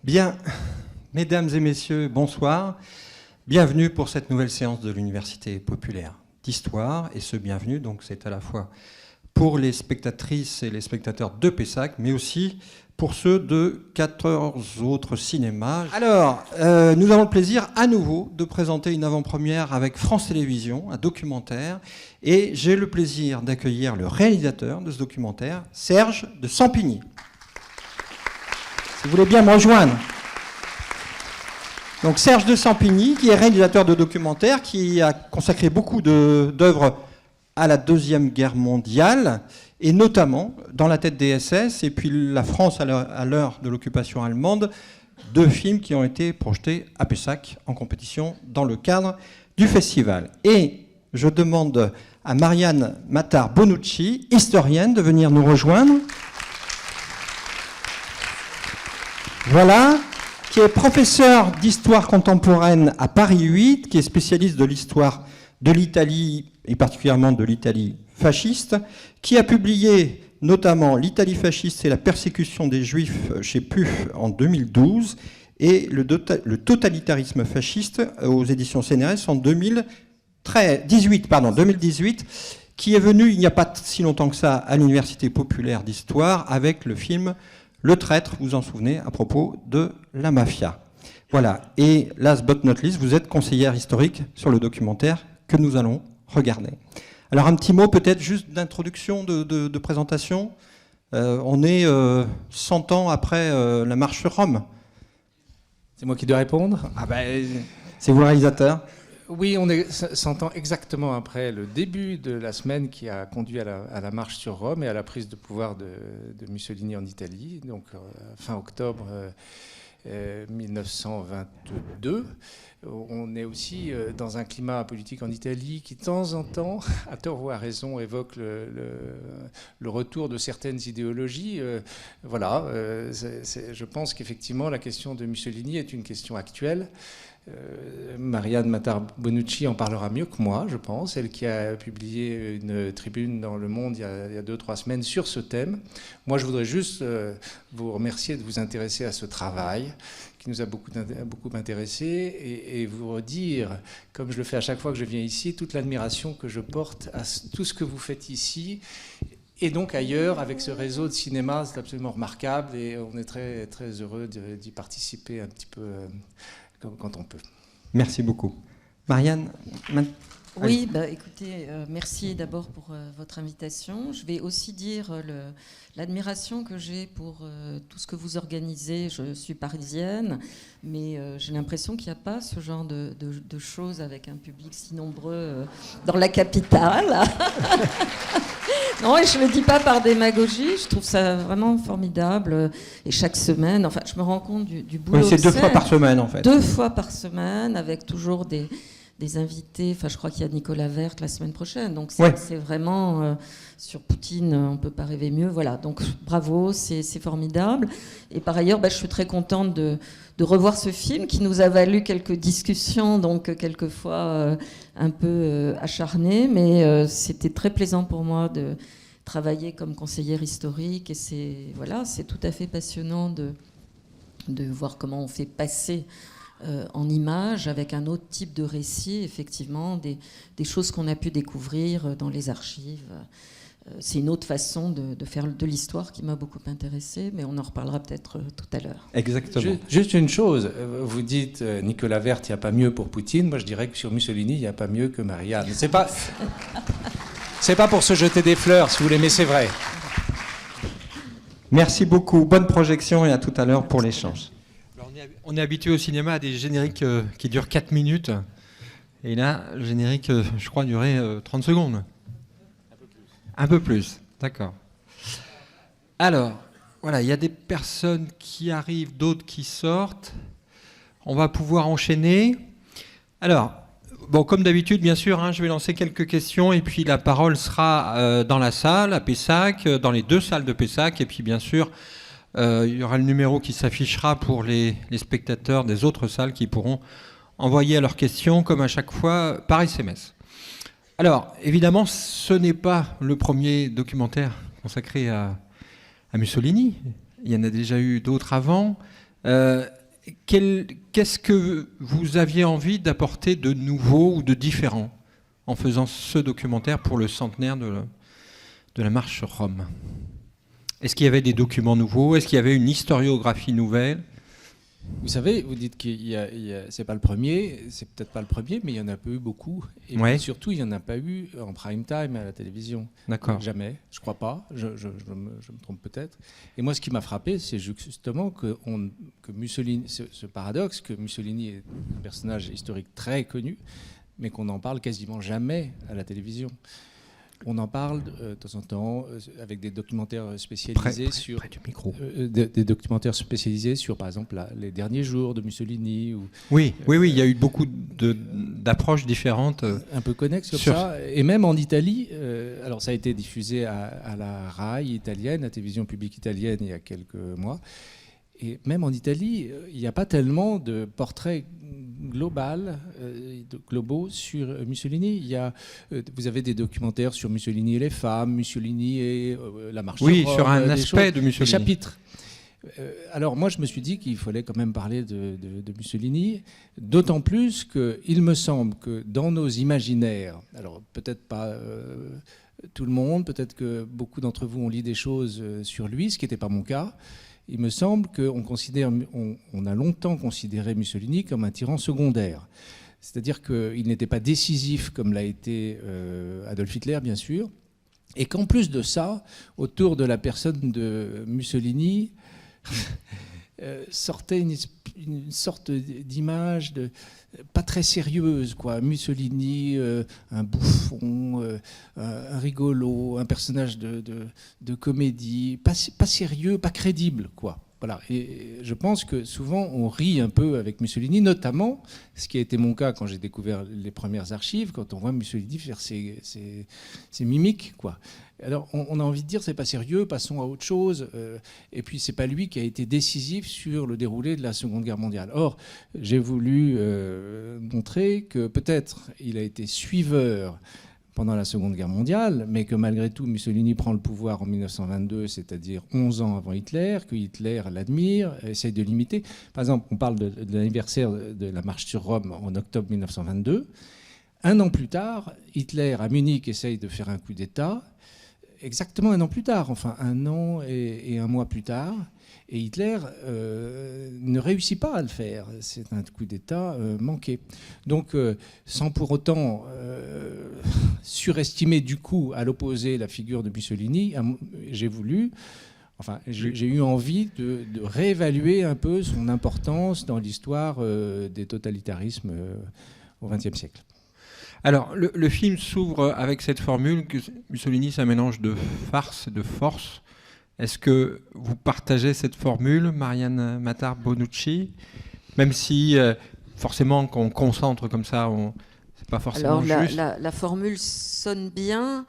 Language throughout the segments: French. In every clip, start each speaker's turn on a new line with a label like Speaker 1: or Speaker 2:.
Speaker 1: Bien, mesdames et messieurs, bonsoir. Bienvenue pour cette nouvelle séance de l'Université populaire d'histoire. Et ce bienvenue, donc, c'est à la fois pour les spectatrices et les spectateurs de Pessac, mais aussi pour ceux de 14 autres cinémas. Alors, nous avons le plaisir à nouveau de présenter une avant-première avec France Télévisions, un documentaire. Et j'ai le plaisir d'accueillir le réalisateur de ce documentaire, Serge de Sampigny. Si vous voulez bien me rejoindre. Donc Serge de Sampigny, qui est réalisateur de documentaires, qui a consacré beaucoup d'œuvres à la Deuxième Guerre mondiale, et notamment dans la tête des SS, et puis la France à l'heure de l'occupation allemande, 2 films qui ont été projetés à Pessac en compétition dans le cadre du festival. Et je demande à Marianne Matar-Bonucci, historienne, de venir nous rejoindre. Voilà, qui est professeur d'histoire contemporaine à Paris 8, qui est spécialiste de l'histoire de l'Italie, et particulièrement de l'Italie fasciste, qui a publié notamment L'Italie fasciste et la persécution des Juifs chez PUF en 2012, et le totalitarisme fasciste aux éditions CNRS en 2018, qui est venu il n'y a pas si longtemps que ça à l'Université populaire d'histoire avec le film Le Traître, vous vous en souvenez, à propos de la mafia. Voilà, et last but not least, vous êtes conseillère historique sur le documentaire que nous allons regarder. Alors un petit mot peut-être juste d'introduction, de présentation. On est 100 ans après la marche sur Rome.
Speaker 2: C'est moi qui dois répondre.
Speaker 1: C'est vous le réalisateur.
Speaker 2: Oui, on est 100 ans exactement après le début de la semaine qui a conduit à la marche sur Rome et à la prise de pouvoir de Mussolini en Italie, donc fin octobre 1922. On est aussi dans un climat politique en Italie qui, de temps en temps, à tort ou à raison, évoque le retour de certaines idéologies. Je pense qu'effectivement, la question de Mussolini est une question actuelle. Marianne Matar-Bonucci en parlera mieux que moi, je pense. Elle qui a publié une tribune dans Le Monde il y a 2-3 semaines sur ce thème. Moi, je voudrais juste vous remercier de vous intéresser à ce travail qui nous a beaucoup intéressés et vous redire, comme je le fais à chaque fois que je viens ici, toute l'admiration que je porte à tout ce que vous faites ici. Et donc ailleurs, avec ce réseau de cinéma, c'est absolument remarquable et on est très, très heureux d'y participer un petit peu quand on peut.
Speaker 1: Merci beaucoup. Marianne.
Speaker 3: Oui, écoutez, merci d'abord pour votre invitation. Je vais aussi dire l'admiration que j'ai pour tout ce que vous organisez. Je suis parisienne, mais j'ai l'impression qu'il n'y a pas ce genre de choses avec un public si nombreux dans la capitale. Non, et je ne le dis pas par démagogie, je trouve ça vraiment formidable. Et chaque semaine, enfin, je me rends compte du boulot.
Speaker 1: Oui, c'est 2 fois par semaine, en fait.
Speaker 3: 2 fois par semaine, avec toujours des invités. Enfin, je crois qu'il y a Nicolas Werth la semaine prochaine. Donc, c'est vraiment sur Poutine, on ne peut pas rêver mieux. Voilà, donc bravo, c'est formidable. Et par ailleurs, je suis très contente de revoir ce film qui nous a valu quelques discussions, donc quelquefois un peu acharnées. Mais c'était très plaisant pour moi de travailler comme conseillère historique. Et c'est tout à fait passionnant de voir comment on fait passer en images, avec un autre type de récit, effectivement, des choses qu'on a pu découvrir dans les archives. C'est une autre façon de faire de l'histoire qui m'a beaucoup intéressée, mais on en reparlera peut-être tout à l'heure.
Speaker 1: Exactement.
Speaker 2: Juste une chose, vous dites Nicolas Werth, il n'y a pas mieux pour Poutine. Moi, je dirais que sur Mussolini, il n'y a pas mieux que Marianne. C'est pas pour se jeter des fleurs, si vous voulez, mais c'est vrai.
Speaker 1: Merci beaucoup. Bonne projection et à tout à l'heure pour l'échange.
Speaker 4: On est habitué au cinéma à des génériques qui durent 4 minutes. Et là, le générique, je crois, durait 30 secondes. Un peu plus, d'accord. Alors, voilà, il y a des personnes qui arrivent, d'autres qui sortent. On va pouvoir enchaîner. Alors, comme d'habitude, bien sûr, je vais lancer quelques questions et puis la parole sera dans la salle, à Pessac, dans les 2 salles de Pessac. Et puis, bien sûr, il y aura le numéro qui s'affichera pour les spectateurs des autres salles qui pourront envoyer leurs questions, comme à chaque fois, par SMS. Alors, évidemment, ce n'est pas le premier documentaire consacré à Mussolini. Il y en a déjà eu d'autres avant. Qu'est-ce que vous aviez envie d'apporter de nouveau ou de différent en faisant ce documentaire pour le centenaire de la marche sur Rome? Est-ce qu'il y avait des documents nouveaux? Est-ce qu'il y avait une historiographie nouvelle?
Speaker 2: Vous savez, vous dites que c'est pas le premier, c'est peut-être pas le premier, mais il y en a pas eu beaucoup. Et
Speaker 4: Ouais.
Speaker 2: puis surtout, il n'y en a pas eu en prime time à la télévision.
Speaker 4: D'accord.
Speaker 2: Jamais, je crois pas, je me trompe peut-être. Et moi, ce qui m'a frappé, c'est justement que Mussolini, ce paradoxe, que Mussolini est un personnage historique très connu, mais qu'on n'en parle quasiment jamais à la télévision. On en parle de temps en temps avec des documentaires spécialisés sur
Speaker 4: près du micro.
Speaker 2: des documentaires spécialisés sur, par exemple, les derniers jours de Mussolini.
Speaker 4: Oui, il y a eu beaucoup d'approches différentes.
Speaker 2: Un peu connexes comme ça. Et même en Italie, alors ça a été diffusé à la RAI italienne, la télévision publique italienne, il y a quelques mois. Et même en Italie, il n'y a pas tellement de portraits globaux sur Mussolini. Vous avez des documentaires sur Mussolini et les femmes, Mussolini et la marche sur Rome,
Speaker 4: sur un aspect de Mussolini.
Speaker 2: Des chapitres. Alors moi, je me suis dit qu'il fallait quand même parler de Mussolini, d'autant plus qu'il me semble que dans nos imaginaires, alors peut-être pas tout le monde, peut-être que beaucoup d'entre vous ont lu des choses sur lui, ce qui n'était pas mon cas. Il me semble qu'on a longtemps considéré Mussolini comme un tyran secondaire. C'est-à-dire qu'il n'était pas décisif comme l'a été Adolf Hitler, bien sûr. Et qu'en plus de ça, autour de la personne de Mussolini, sortait une sorte d'image pas très sérieuse, quoi. Mussolini, un bouffon, un rigolo, un personnage de comédie, pas sérieux, pas crédible, quoi. Voilà. Et je pense que souvent on rit un peu avec Mussolini, notamment, ce qui a été mon cas quand j'ai découvert les premières archives, quand on voit Mussolini faire ses mimiques, quoi. Alors on a envie de dire c'est pas sérieux, passons à autre chose. Et puis c'est pas lui qui a été décisif sur le déroulé de la Seconde Guerre mondiale. Or j'ai voulu montrer que peut-être il a été suiveur pendant la Seconde Guerre mondiale, mais que malgré tout, Mussolini prend le pouvoir en 1922, c'est-à-dire 11 ans avant Hitler, que Hitler l'admire, essaye de l'imiter. Par exemple, on parle de l'anniversaire de la marche sur Rome en octobre 1922. Un an plus tard, Hitler, à Munich, essaye de faire un coup d'État. Exactement un an plus tard, enfin un an et un mois plus tard. Et Hitler ne réussit pas à le faire. C'est un coup d'État manqué. Donc, sans pour autant surestimer du coup, à l'opposé, la figure de Mussolini, j'ai eu envie de réévaluer un peu son importance dans l'histoire des totalitarismes au XXe siècle.
Speaker 4: Alors, le film s'ouvre avec cette formule que Mussolini, c'est un mélange de farce et de force. Est-ce que vous partagez cette formule, Marianne Matar-Bonucci? Même si, forcément, quand on concentre comme ça, c'est pas forcément juste.
Speaker 3: La formule sonne bien.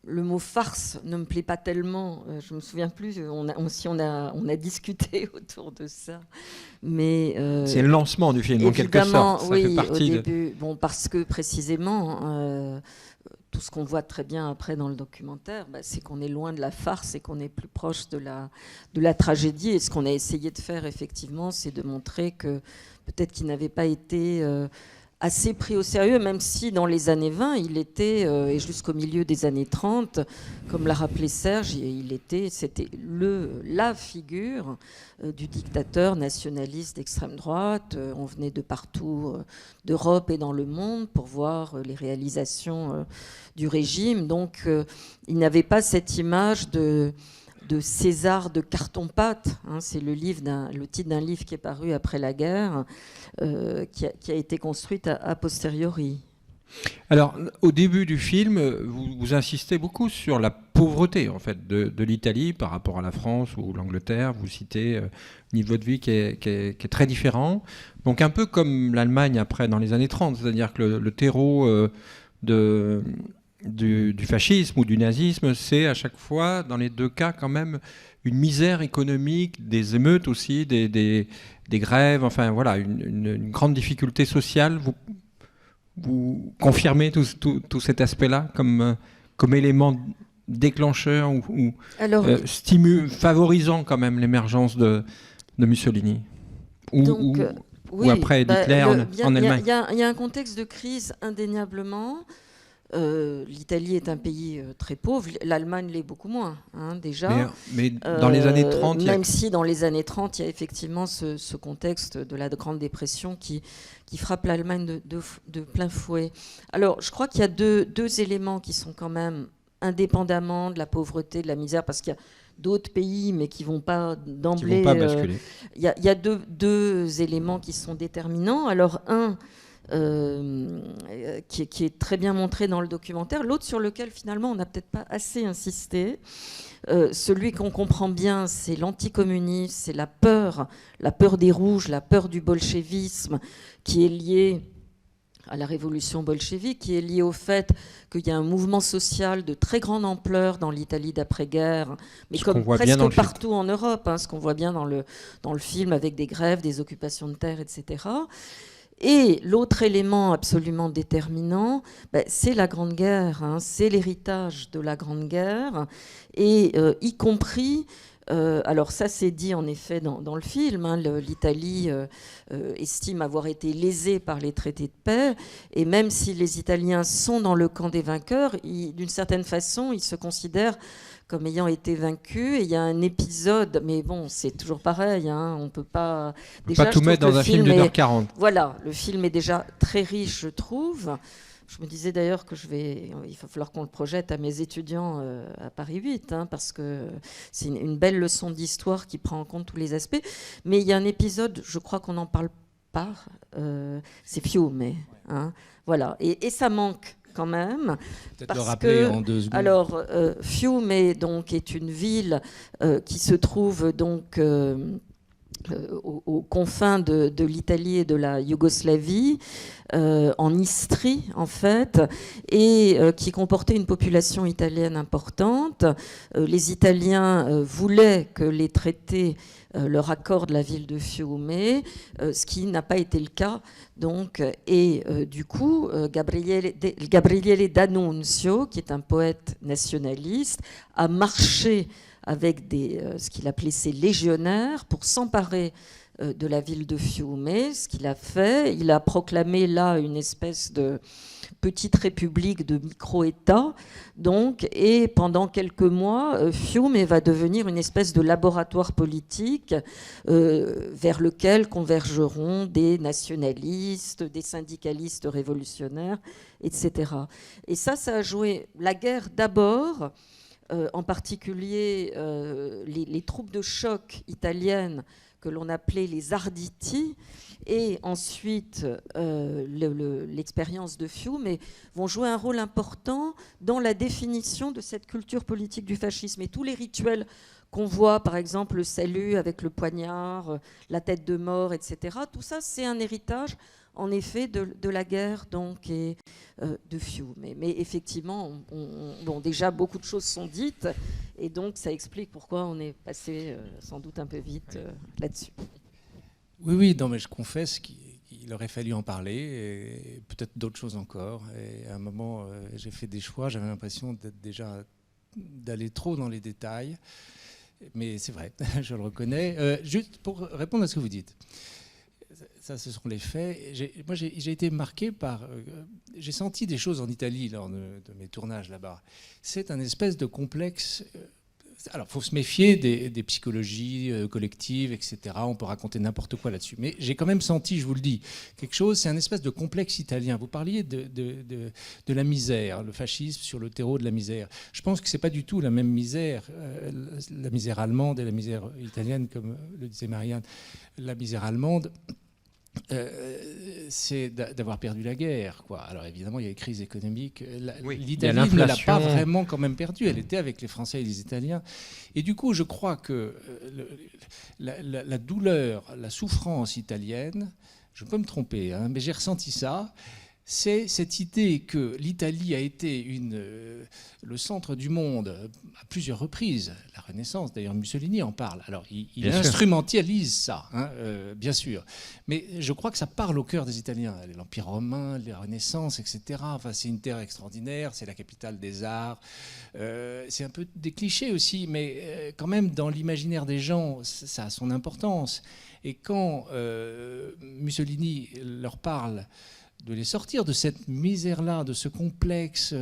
Speaker 3: Le mot farce ne me plaît pas tellement. Je me souviens plus. On a discuté autour de ça. Mais
Speaker 4: c'est le lancement du film, en quelque sorte. Ça fait partie
Speaker 3: au début. Bon, parce que précisément, tout ce qu'on voit très bien après dans le documentaire, c'est qu'on est loin de la farce et qu'on est plus proche de la tragédie. Et ce qu'on a essayé de faire, effectivement, c'est de montrer que peut-être qu'il n'avait pas été assez pris au sérieux, même si dans les années 20, il était, et jusqu'au milieu des années 30, comme l'a rappelé Serge, c'était la figure du dictateur nationaliste d'extrême droite. On venait de partout, d'Europe et dans le monde, pour voir les réalisations du régime. Donc, il n'avait pas cette image de César de carton-pâte, c'est le titre d'un livre qui est paru après la guerre, qui a été construite a posteriori.
Speaker 4: Alors, au début du film, vous insistez beaucoup sur la pauvreté en fait, de l'Italie par rapport à la France ou l'Angleterre. Vous citez un niveau de vie qui est très différent. Donc un peu comme l'Allemagne après dans les années 30, c'est-à-dire que le terreau du fascisme ou du nazisme, c'est à chaque fois, dans les deux cas, quand même une misère économique, des émeutes aussi, des grèves, enfin voilà, une grande difficulté sociale. Vous confirmez tout cet aspect-là comme élément déclencheur ou favorisant quand même l'émergence de
Speaker 1: de Mussolini ou
Speaker 3: oui,
Speaker 1: après Hitler en Allemagne.
Speaker 3: Il y a un contexte de crise indéniablement. L'Italie est un pays très pauvre, l'Allemagne l'est beaucoup moins, déjà.
Speaker 1: Mais dans les années 30...
Speaker 3: Même si dans les années 30, il y a effectivement ce contexte de la Grande Dépression qui frappe l'Allemagne de plein fouet. Alors, je crois qu'il y a deux éléments qui sont quand même indépendamment de la pauvreté, de la misère, parce qu'il y a d'autres pays, mais qui ne vont pas d'emblée...
Speaker 1: Qui vont pas basculer.
Speaker 3: Il y a deux éléments qui sont déterminants. Alors, un... qui est très bien montré dans le documentaire, l'autre sur lequel finalement on n'a peut-être pas assez insisté, celui qu'on comprend bien, c'est l'anticommunisme, c'est la peur des rouges, la peur du bolchevisme qui est liée à la révolution bolchevique, qui est liée au fait qu'il y a un mouvement social de très grande ampleur dans l'Italie d'après-guerre, mais comme presque partout en Europe, ce qu'on voit bien dans le film avec des grèves, des occupations de terre, etc. Et l'autre élément absolument déterminant, c'est la Grande Guerre, c'est l'héritage de la Grande Guerre, et y compris, alors ça c'est dit en effet dans le film, l'Italie estime avoir été lésée par les traités de paix, et même si les Italiens sont dans le camp des vainqueurs, d'une certaine façon, ils se considèrent comme ayant été vaincu. Et il y a un épisode, mais bon, c'est toujours pareil, on peut pas...
Speaker 1: Déjà, pas tout mettre dans un film d'1h40.
Speaker 3: Voilà, le film est déjà très riche, je trouve. Je me disais d'ailleurs que il va falloir qu'on le projette à mes étudiants à Paris 8, parce que c'est une belle leçon d'histoire qui prend en compte tous les aspects. Mais il y a un épisode, je crois qu'on n'en parle pas, c'est Fiume, voilà, et ça manque quand même.
Speaker 2: Peut-être le rappeler en 2 secondes.
Speaker 3: Alors, Fiume donc, est une ville qui se trouve donc aux confins de l'Italie et de la Yougoslavie, en Istrie en fait, et qui comportait une population italienne importante. Les Italiens voulaient que les traités leur accordent la ville de Fiume, ce qui n'a pas été le cas. Donc, et du coup, Gabriele D'Annunzio, qui est un poète nationaliste, a marché avec ce qu'il appelait ses légionnaires pour s'emparer de la ville de Fiume. Ce qu'il a fait, il a proclamé là une espèce de petite république de micro-État. Donc, et pendant quelques mois, Fiume va devenir une espèce de laboratoire politique vers lequel convergeront des nationalistes, des syndicalistes révolutionnaires, etc. Et ça a joué la guerre d'abord. En particulier les troupes de choc italiennes que l'on appelait les Arditi, et ensuite l'expérience de Fiume vont jouer un rôle important dans la définition de cette culture politique du fascisme. Et tous les rituels qu'on voit, par exemple le salut avec le poignard, la tête de mort, etc., tout ça c'est un héritage en effet de la guerre donc, et de Fiume. Mais effectivement, déjà beaucoup de choses sont dites, et donc ça explique pourquoi on est passé sans doute un peu vite là-dessus.
Speaker 2: Oui, non, mais je confesse qu'il aurait fallu en parler, et peut-être d'autres choses encore. Et à un moment, j'ai fait des choix, j'avais l'impression d'aller trop dans les détails. Mais c'est vrai, je le reconnais. Juste pour répondre à ce que vous dites. Ça, ce sont les faits. Moi, j'ai été marqué par... j'ai senti des choses en Italie lors de mes tournages là-bas. C'est un espèce de complexe... Alors, il faut se méfier des psychologies collectives, etc. On peut raconter n'importe quoi là-dessus. Mais j'ai quand même senti, je vous le dis, quelque chose, c'est un espèce de complexe italien. Vous parliez de la misère, le fascisme sur le terreau de la misère. Je pense que ce n'est pas du tout la même misère, la misère allemande et la misère italienne, comme le disait Marianne. La misère allemande... c'est d'avoir perdu la guerre, quoi. Alors évidemment, il y a les crises économiques. L'Italie ne l'a pas vraiment quand même perdue. Elle était avec les Français et les Italiens. Et du coup, je crois que la douleur, la souffrance italienne, je peux me tromper, mais j'ai ressenti ça. c'est cette idée que l'Italie a été le centre du monde à plusieurs reprises. La Renaissance, d'ailleurs Mussolini en parle. Alors il instrumentalise ça, hein, bien sûr. Mais je crois que ça parle au cœur des Italiens. L'Empire romain, la Renaissance, etc. Enfin, c'est une terre extraordinaire, c'est la capitale des arts. C'est un peu des clichés aussi, mais quand même dans l'imaginaire des gens, ça a son importance. Et quand Mussolini leur parle de les sortir de cette misère-là, de ce complexe,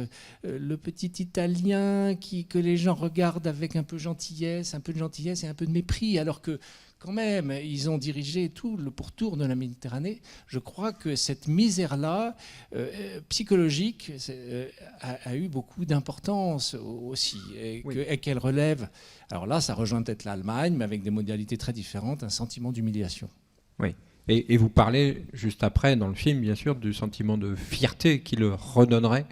Speaker 2: le petit Italien que les gens regardent avec un peu de gentillesse et un peu de mépris, alors que quand même, ils ont dirigé tout le pourtour de la Méditerranée. Je crois que cette misère-là, psychologique, a eu beaucoup d'importance aussi, et qu'elle relève. Alors là, ça rejoint peut-être l'Allemagne, mais avec des modalités très différentes, un sentiment d'humiliation.
Speaker 4: Oui. Et vous parlez juste après, dans le film, bien sûr, du sentiment de fierté qu'il redonnerait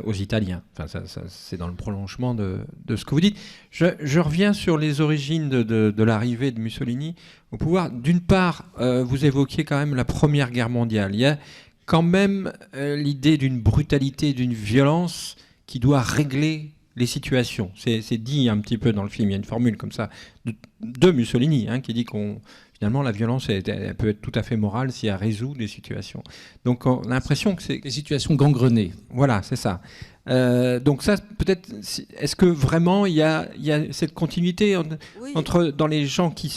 Speaker 4: aux Italiens. Enfin, c'est dans le prolongement de ce que vous dites. Je reviens sur les origines de l'arrivée de Mussolini au pouvoir. D'une part, vous évoquiez quand même la Première Guerre mondiale. Il y a quand même l'idée d'une brutalité, d'une violence qui doit régler les situations. C'est dit un petit peu dans le film. Il y a une formule comme ça de Mussolini qui dit qu'on... Finalement, la violence, elle peut être tout à fait morale si elle résout des situations. Donc, on a l'impression que c'est...
Speaker 2: Des situations gangrenées.
Speaker 4: Voilà, c'est ça. Donc ça, peut-être... Est-ce que vraiment, il y a cette continuité entre dans les gens qui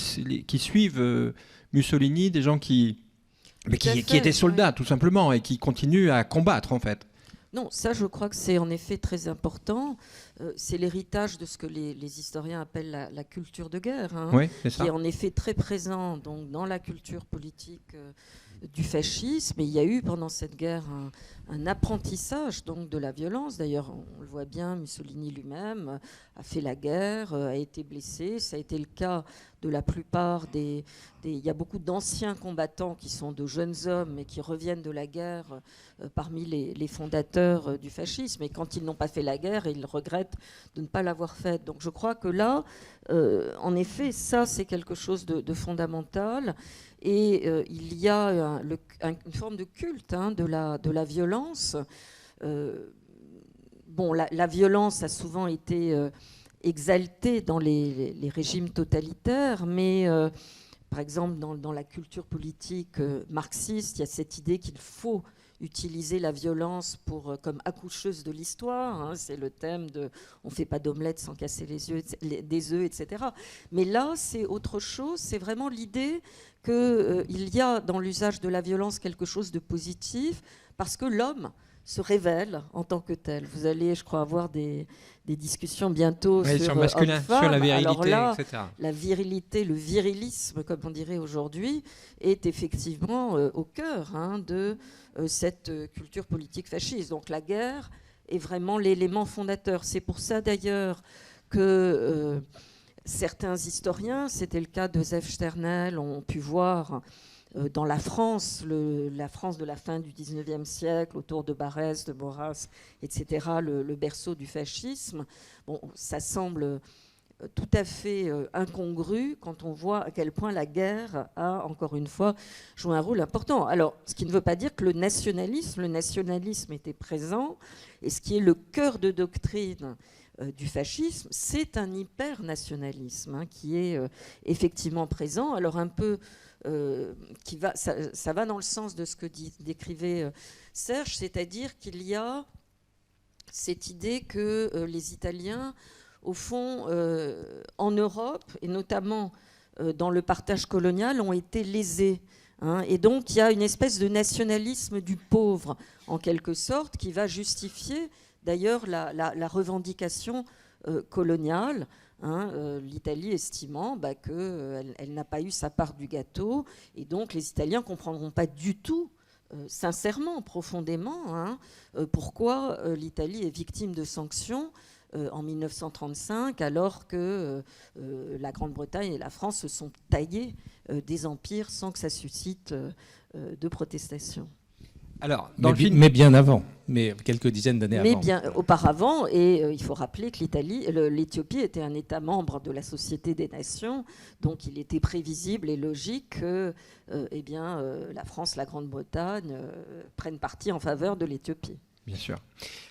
Speaker 4: suivent Mussolini, des gens qui étaient soldats, tout simplement, et qui continuent à combattre, en fait?
Speaker 3: Non, ça, je crois que c'est en effet très important. C'est l'héritage de ce que les historiens appellent la culture de guerre,
Speaker 4: oui, c'est ça.
Speaker 3: Qui est en effet très présent donc, dans la culture politique du fascisme. Et il y a eu pendant cette guerre un apprentissage donc, de la violence. D'ailleurs, on le voit bien, Mussolini lui-même a fait la guerre, a été blessé. Ça a été le cas de la plupart des... Il y a beaucoup d'anciens combattants qui sont de jeunes hommes et qui reviennent de la guerre parmi les fondateurs du fascisme. Et quand ils n'ont pas fait la guerre, ils regrettent de ne pas l'avoir faite. Donc je crois que là, en effet, ça, c'est quelque chose de fondamental. Et il y a une forme de culte de la violence. La violence a souvent été exaltée dans les régimes totalitaires, mais par exemple dans la culture politique marxiste, il y a cette idée qu'il faut utiliser la violence comme accoucheuse de l'histoire. C'est le thème de « on ne fait pas d'omelette sans casser des œufs », etc. Mais là, c'est autre chose. C'est vraiment l'idée qu'il y a dans l'usage de la violence quelque chose de positif parce que l'homme se révèle en tant que tel. Vous allez, je crois, avoir des discussions bientôt
Speaker 4: sur masculin, sur la virilité,
Speaker 3: alors là,
Speaker 4: etc.
Speaker 3: La virilité, le virilisme, comme on dirait aujourd'hui, est effectivement au cœur de cette culture politique fasciste. Donc la guerre est vraiment l'élément fondateur. C'est pour ça d'ailleurs que certains historiens, c'était le cas de Joseph Sternel, ont pu voir dans la France de la fin du XIXe siècle, autour de Barès, de Maurras, etc., le berceau du fascisme. Bon, ça semble tout à fait incongru quand on voit à quel point la guerre a, encore une fois, joué un rôle important. Alors, ce qui ne veut pas dire que le nationalisme était présent, et ce qui est le cœur de doctrine du fascisme, c'est un hyper-nationalisme qui est effectivement présent. Alors, un peu... ça va dans le sens de ce que décrivait Serge, c'est-à-dire qu'il y a cette idée que les Italiens, au fond, en Europe, et notamment dans le partage colonial, ont été lésés. Et donc, il y a une espèce de nationalisme du pauvre, en quelque sorte, qui va justifier, d'ailleurs, la revendication coloniale. L'Italie estimant qu'elle n'a pas eu sa part du gâteau, et donc les Italiens ne comprendront pas du tout, sincèrement, profondément, pourquoi l'Italie est victime de sanctions en 1935, alors que la Grande-Bretagne et la France se sont taillés des empires sans que ça suscite de protestations.
Speaker 4: Alors, dans
Speaker 2: mais bien avant, mais quelques dizaines d'années
Speaker 3: Mais
Speaker 2: avant.
Speaker 3: bien auparavant, et il faut rappeler que l'Éthiopie était un État membre de la Société des Nations, donc il était prévisible et logique que la France, la Grande-Bretagne prennent parti en faveur de l'Éthiopie.
Speaker 4: Bien sûr.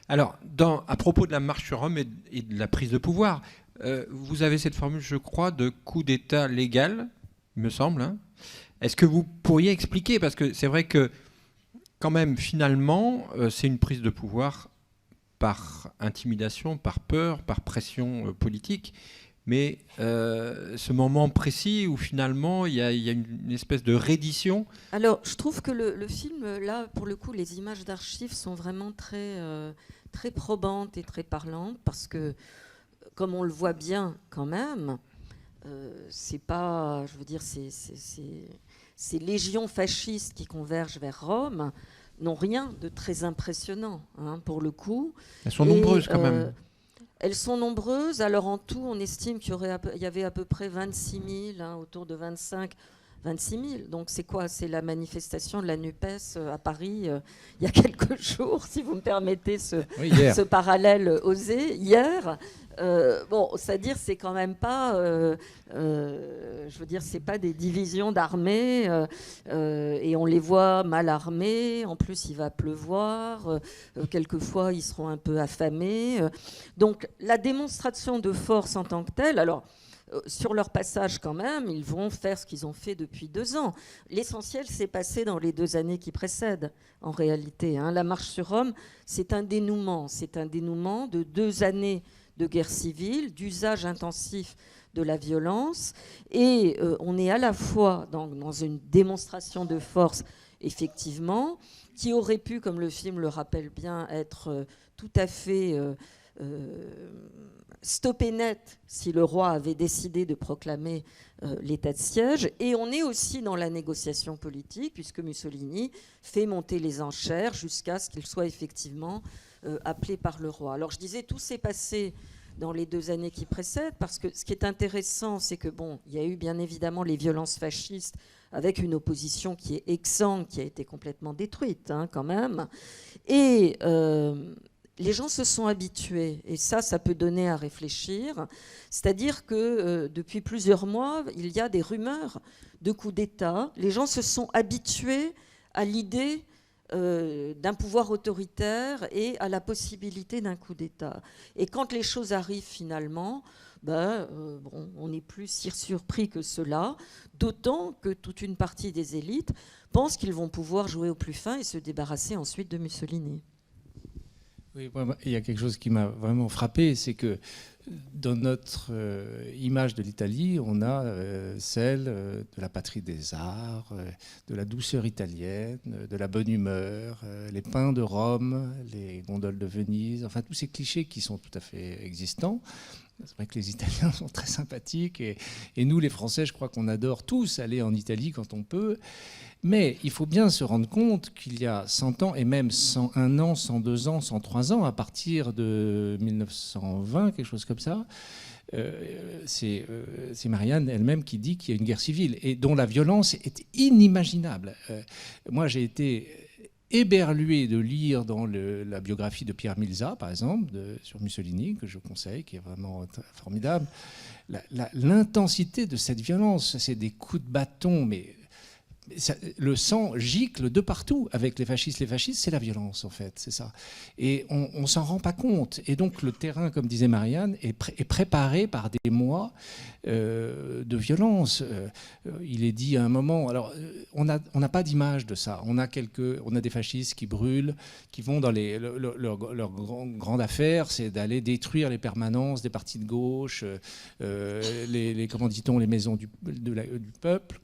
Speaker 4: Alors, à propos de la marche sur Rome et de la prise de pouvoir, vous avez cette formule, je crois, de coup d'État légal, il me semble. Hein. Est-ce que vous pourriez expliquer, parce que c'est vrai que quand même, finalement, c'est une prise de pouvoir par intimidation, par peur, par pression politique. Mais ce moment précis où finalement il y a une espèce de reddition.
Speaker 3: Alors, je trouve que le film, là, pour le coup, les images d'archives sont vraiment très probantes et très parlantes parce que, comme on le voit bien quand même, c'est pas, je veux dire, ces légions fascistes qui convergent vers Rome n'ont rien de très impressionnant, hein, pour le coup.
Speaker 4: Elles sont nombreuses quand même.
Speaker 3: Elles sont nombreuses. Alors en tout, on estime qu'il y avait à peu près 26 000, hein, autour de 26 000. Donc c'est quoi? C'est la manifestation de la NUPES à Paris il y a quelques jours, si vous me permettez ce parallèle osé, hier. Bon, c'est-à-dire c'est quand même pas, je veux dire, c'est pas des divisions d'armées et on les voit mal armés. En plus, il va pleuvoir. Quelquefois, ils seront un peu affamés. Donc, la démonstration de force en tant que telle. Alors, sur leur passage quand même, ils vont faire ce qu'ils ont fait depuis 2 ans. L'essentiel s'est passé dans les 2 années qui précèdent, en réalité. Hein. La marche sur Rome, c'est un dénouement. C'est un dénouement de 2 années de guerre civile, d'usage intensif de la violence. Et on est à la fois dans une démonstration de force, effectivement, qui aurait pu, comme le film le rappelle bien, être tout à fait stoppée net si le roi avait décidé de proclamer l'état de siège. Et on est aussi dans la négociation politique, puisque Mussolini fait monter les enchères jusqu'à ce qu'il soit effectivement appelé par le roi. Alors je disais, tout s'est passé dans les 2 années qui précèdent, parce que ce qui est intéressant, c'est que bon, il y a eu bien évidemment les violences fascistes avec une opposition qui est exsangue, qui a été complètement détruite, hein, quand même. Et les gens se sont habitués, et ça peut donner à réfléchir. C'est-à-dire que depuis plusieurs mois, il y a des rumeurs de coups d'État. Les gens se sont habitués à l'idée d'un pouvoir autoritaire et à la possibilité d'un coup d'État. Et quand les choses arrivent finalement, on n'est plus si surpris que cela, d'autant que toute une partie des élites pensent qu'ils vont pouvoir jouer au plus fin et se débarrasser ensuite de Mussolini.
Speaker 2: Oui, il y a quelque chose qui m'a vraiment frappé, c'est que dans notre image de l'Italie, on a celle de la patrie des arts, de la douceur italienne, de la bonne humeur, les pins de Rome, les gondoles de Venise, enfin tous ces clichés qui sont tout à fait existants. C'est vrai que les Italiens sont très sympathiques et nous, les Français, je crois qu'on adore tous aller en Italie quand on peut. Mais il faut bien se rendre compte qu'il y a 100 ans, et même 101 ans, 102 ans, 103 ans, à partir de 1920, quelque chose comme ça, c'est Marianne elle-même qui dit qu'il y a une guerre civile et dont la violence est inimaginable. Moi, j'ai été éberlué de lire dans la biographie de Pierre Milza, par exemple, sur Mussolini, que je conseille, qui est vraiment formidable. L'intensité de cette violence, c'est des coups de bâton, mais le sang gicle de partout avec les fascistes. Les fascistes, c'est la violence, en fait, c'est ça. Et on s'en rend pas compte. Et donc, le terrain, comme disait Marianne, est préparé par des mois de violence. Il est dit à un moment... Alors, on n'a pas d'image de ça. On a des fascistes qui brûlent, qui vont dans leur grande affaire, c'est d'aller détruire les permanences des partis de gauche, comment dit-on, les maisons du peuple,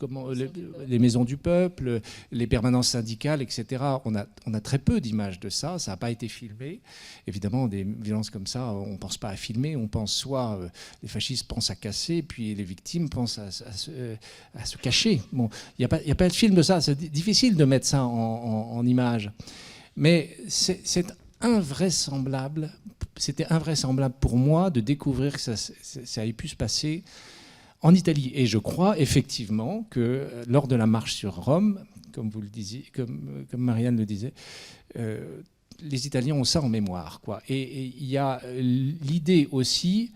Speaker 2: les maisons du peuple, les permanences syndicales, etc. On a très peu d'images de ça. Ça n'a pas été filmé. Évidemment, des violences comme ça, on ne pense pas à filmer. On pense soit... les fascistes pensent à casser, puis les victimes pensent à se cacher. Bon, il n'y a pas de film de ça. C'est difficile de mettre ça en image. Mais c'est invraisemblable. C'était invraisemblable pour moi de découvrir que ça ait pu se passer en Italie. Et je crois effectivement que lors de la marche sur Rome, comme vous le disiez, comme Marianne le disait. Les Italiens ont ça en mémoire, quoi. Et il y a l'idée aussi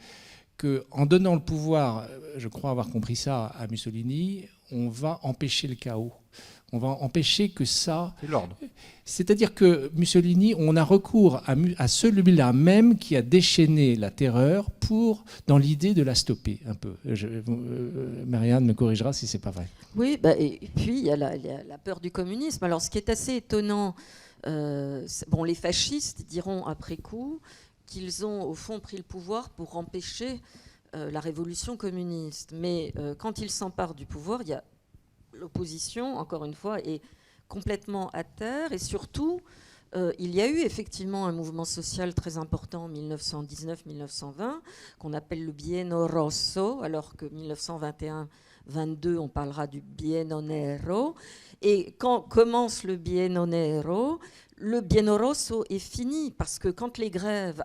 Speaker 2: qu'en donnant le pouvoir, je crois avoir compris ça, à Mussolini, on va empêcher le chaos. On va empêcher que ça...
Speaker 4: C'est l'ordre.
Speaker 2: C'est-à-dire que Mussolini, on a recours à celui-là même qui a déchaîné la terreur dans l'idée de la stopper un peu. Marianne me corrigera si c'est pas vrai.
Speaker 3: Oui, et puis il y a la peur du communisme. Alors ce qui est assez étonnant, les fascistes diront après coup qu'ils ont au fond pris le pouvoir pour empêcher la révolution communiste. Mais quand ils s'emparent du pouvoir, il y a l'opposition, encore une fois, est complètement à terre. Et surtout, il y a eu effectivement un mouvement social très important en 1919-1920, qu'on appelle le Biennio Rosso, alors que 1921-22, on parlera du Biennio Nero. Et quand commence le Biennio Nero, le Biennio Rosso est fini, parce que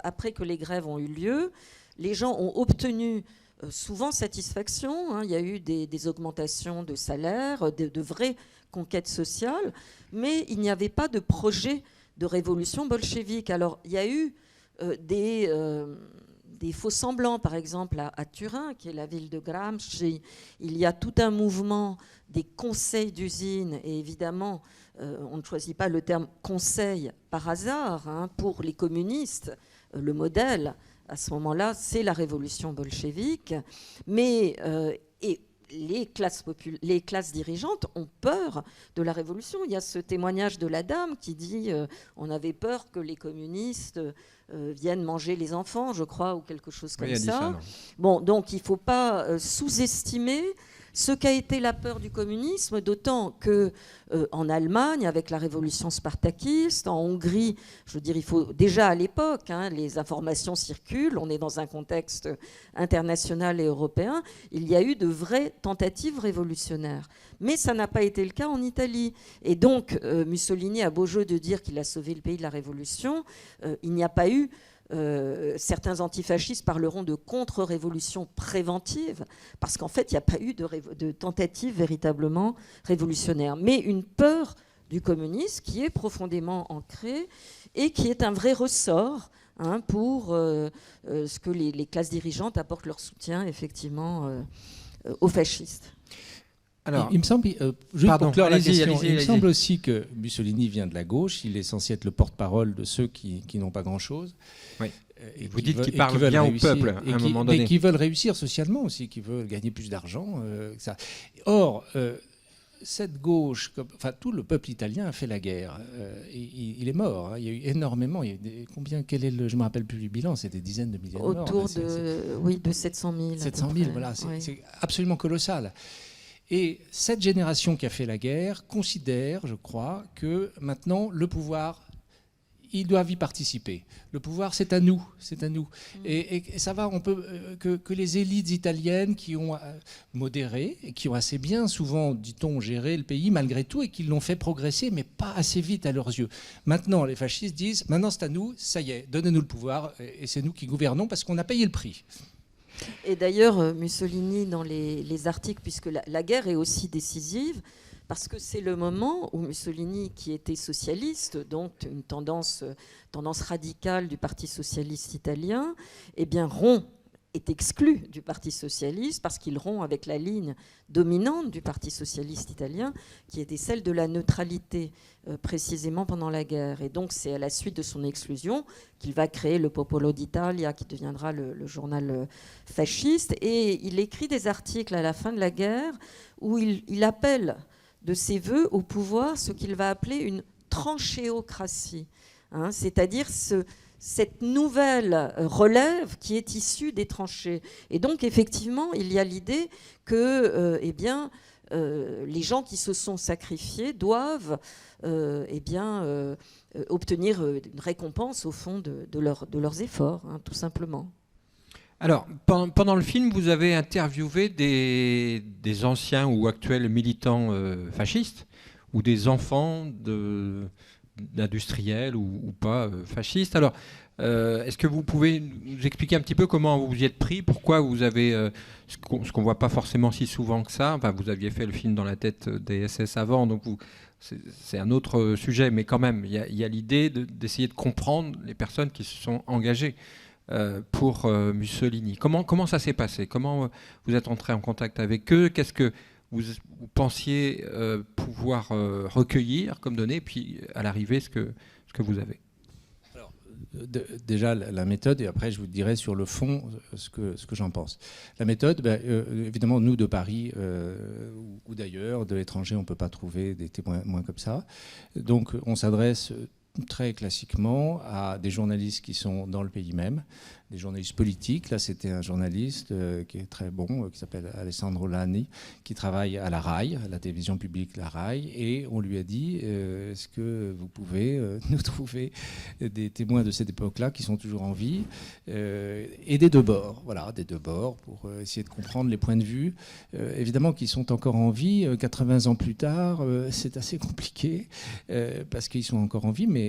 Speaker 3: après que les grèves ont eu lieu, les gens ont obtenu souvent satisfaction. Il y a eu des augmentations de salaire, de vraies conquêtes sociales, mais il n'y avait pas de projet de révolution bolchevique. Alors, il y a eu des faux semblants, par exemple, à Turin, qui est la ville de Gramsci. Il y a tout un mouvement des conseils d'usine, et évidemment, on ne choisit pas le terme conseil par hasard. Pour les communistes, le modèle, à ce moment-là, c'est la révolution bolchevique. Mais les classes dirigeantes ont peur de la révolution. Il y a ce témoignage de la dame qui dit on avait peur que les communistes viennent manger les enfants, je crois, ou quelque chose comme ça. Donc il ne faut pas sous-estimer ce qu'a été la peur du communisme, d'autant que en Allemagne, avec la révolution spartakiste, en Hongrie, je veux dire, il faut déjà à l'époque, les informations circulent, on est dans un contexte international et européen, il y a eu de vraies tentatives révolutionnaires. Mais ça n'a pas été le cas en Italie. Et donc, Mussolini a beau jeu de dire qu'il a sauvé le pays de la révolution, il n'y a pas eu... certains antifascistes parleront de contre-révolution préventive, parce qu'en fait, il n'y a pas eu de tentative véritablement révolutionnaire. Mais une peur du communisme qui est profondément ancrée et qui est un vrai ressort pour ce que les classes dirigeantes apportent leur soutien, effectivement, aux fascistes.
Speaker 2: Alors, il me semble, il me semble aussi que Mussolini vient de la gauche, il est censé être le porte-parole de ceux qui n'ont pas grand-chose.
Speaker 4: Oui. Et vous dites qu'il parle bien au peuple à un moment donné.
Speaker 2: Et qui veulent réussir socialement aussi, qui veulent gagner plus d'argent. Or, cette gauche, tout le peuple italien a fait la guerre. Il est mort. Il y a eu énormément. Je ne me rappelle plus du bilan, c'est des dizaines de milliers de morts.
Speaker 3: Autour de 700 000.
Speaker 2: 700 000, voilà. C'est absolument colossal. Et cette génération qui a fait la guerre considère, je crois, que maintenant, le pouvoir, ils doivent y participer. Le pouvoir, c'est à nous. Et ça va, on peut que les élites italiennes qui ont modéré, et qui ont assez bien, souvent, dit-on, géré le pays malgré tout, et qui l'ont fait progresser, mais pas assez vite à leurs yeux. Maintenant, les fascistes disent, maintenant c'est à nous, ça y est, donnez-nous le pouvoir, et c'est nous qui gouvernons parce qu'on a payé le prix.
Speaker 3: Et d'ailleurs, Mussolini, dans les articles, puisque la guerre est aussi décisive, parce que c'est le moment où Mussolini, qui était socialiste, donc une tendance radicale du Parti socialiste italien, est exclu du Parti socialiste parce qu'il rompt avec la ligne dominante du Parti socialiste italien, qui était celle de la neutralité, précisément pendant la guerre. Et donc c'est à la suite de son exclusion qu'il va créer le Popolo d'Italia, qui deviendra le journal fasciste. Et il écrit des articles à la fin de la guerre où il appelle de ses voeux au pouvoir ce qu'il va appeler une tranchéocratie, c'est-à-dire cette nouvelle relève qui est issue des tranchées. Et donc, effectivement, il y a l'idée que les gens qui se sont sacrifiés doivent obtenir une récompense, au fond, de leurs efforts, tout simplement.
Speaker 4: Alors, pendant le film, vous avez interviewé des anciens ou actuels militants fascistes ou des enfants d'industriels ou pas fascistes. Alors, est-ce que vous pouvez nous expliquer un petit peu comment vous y êtes pris, pourquoi vous avez ce qu'on ne voit pas forcément si souvent que ça. Enfin, vous aviez fait le film Dans la tête des SS avant, donc c'est un autre sujet, mais quand même, il y a l'idée d'essayer de comprendre les personnes qui se sont engagées pour Mussolini. Comment ça s'est passé? Comment vous êtes entré en contact avec eux? Qu'est-ce que vous pensiez pouvoir recueillir comme données, puis à l'arrivée ce que vous avez?
Speaker 2: Déjà la méthode, et après je vous dirai sur le fond ce que j'en pense. La méthode, évidemment, nous de Paris ou d'ailleurs, de l'étranger, on ne peut pas trouver des témoins comme ça. Donc on s'adresse très classiquement à des journalistes qui sont dans le pays même, des journalistes politiques. Là, c'était un journaliste qui est très bon, qui s'appelle Alessandro Lani, qui travaille à la RAI, à la télévision publique La RAI, et on lui a dit est-ce que vous pouvez nous trouver des témoins de cette époque-là qui sont toujours en vie, et des deux bords, voilà, des deux bords, pour essayer de comprendre les points de vue, évidemment, qui sont encore en vie. 80 ans plus tard, c'est assez compliqué, parce qu'ils sont encore en vie, mais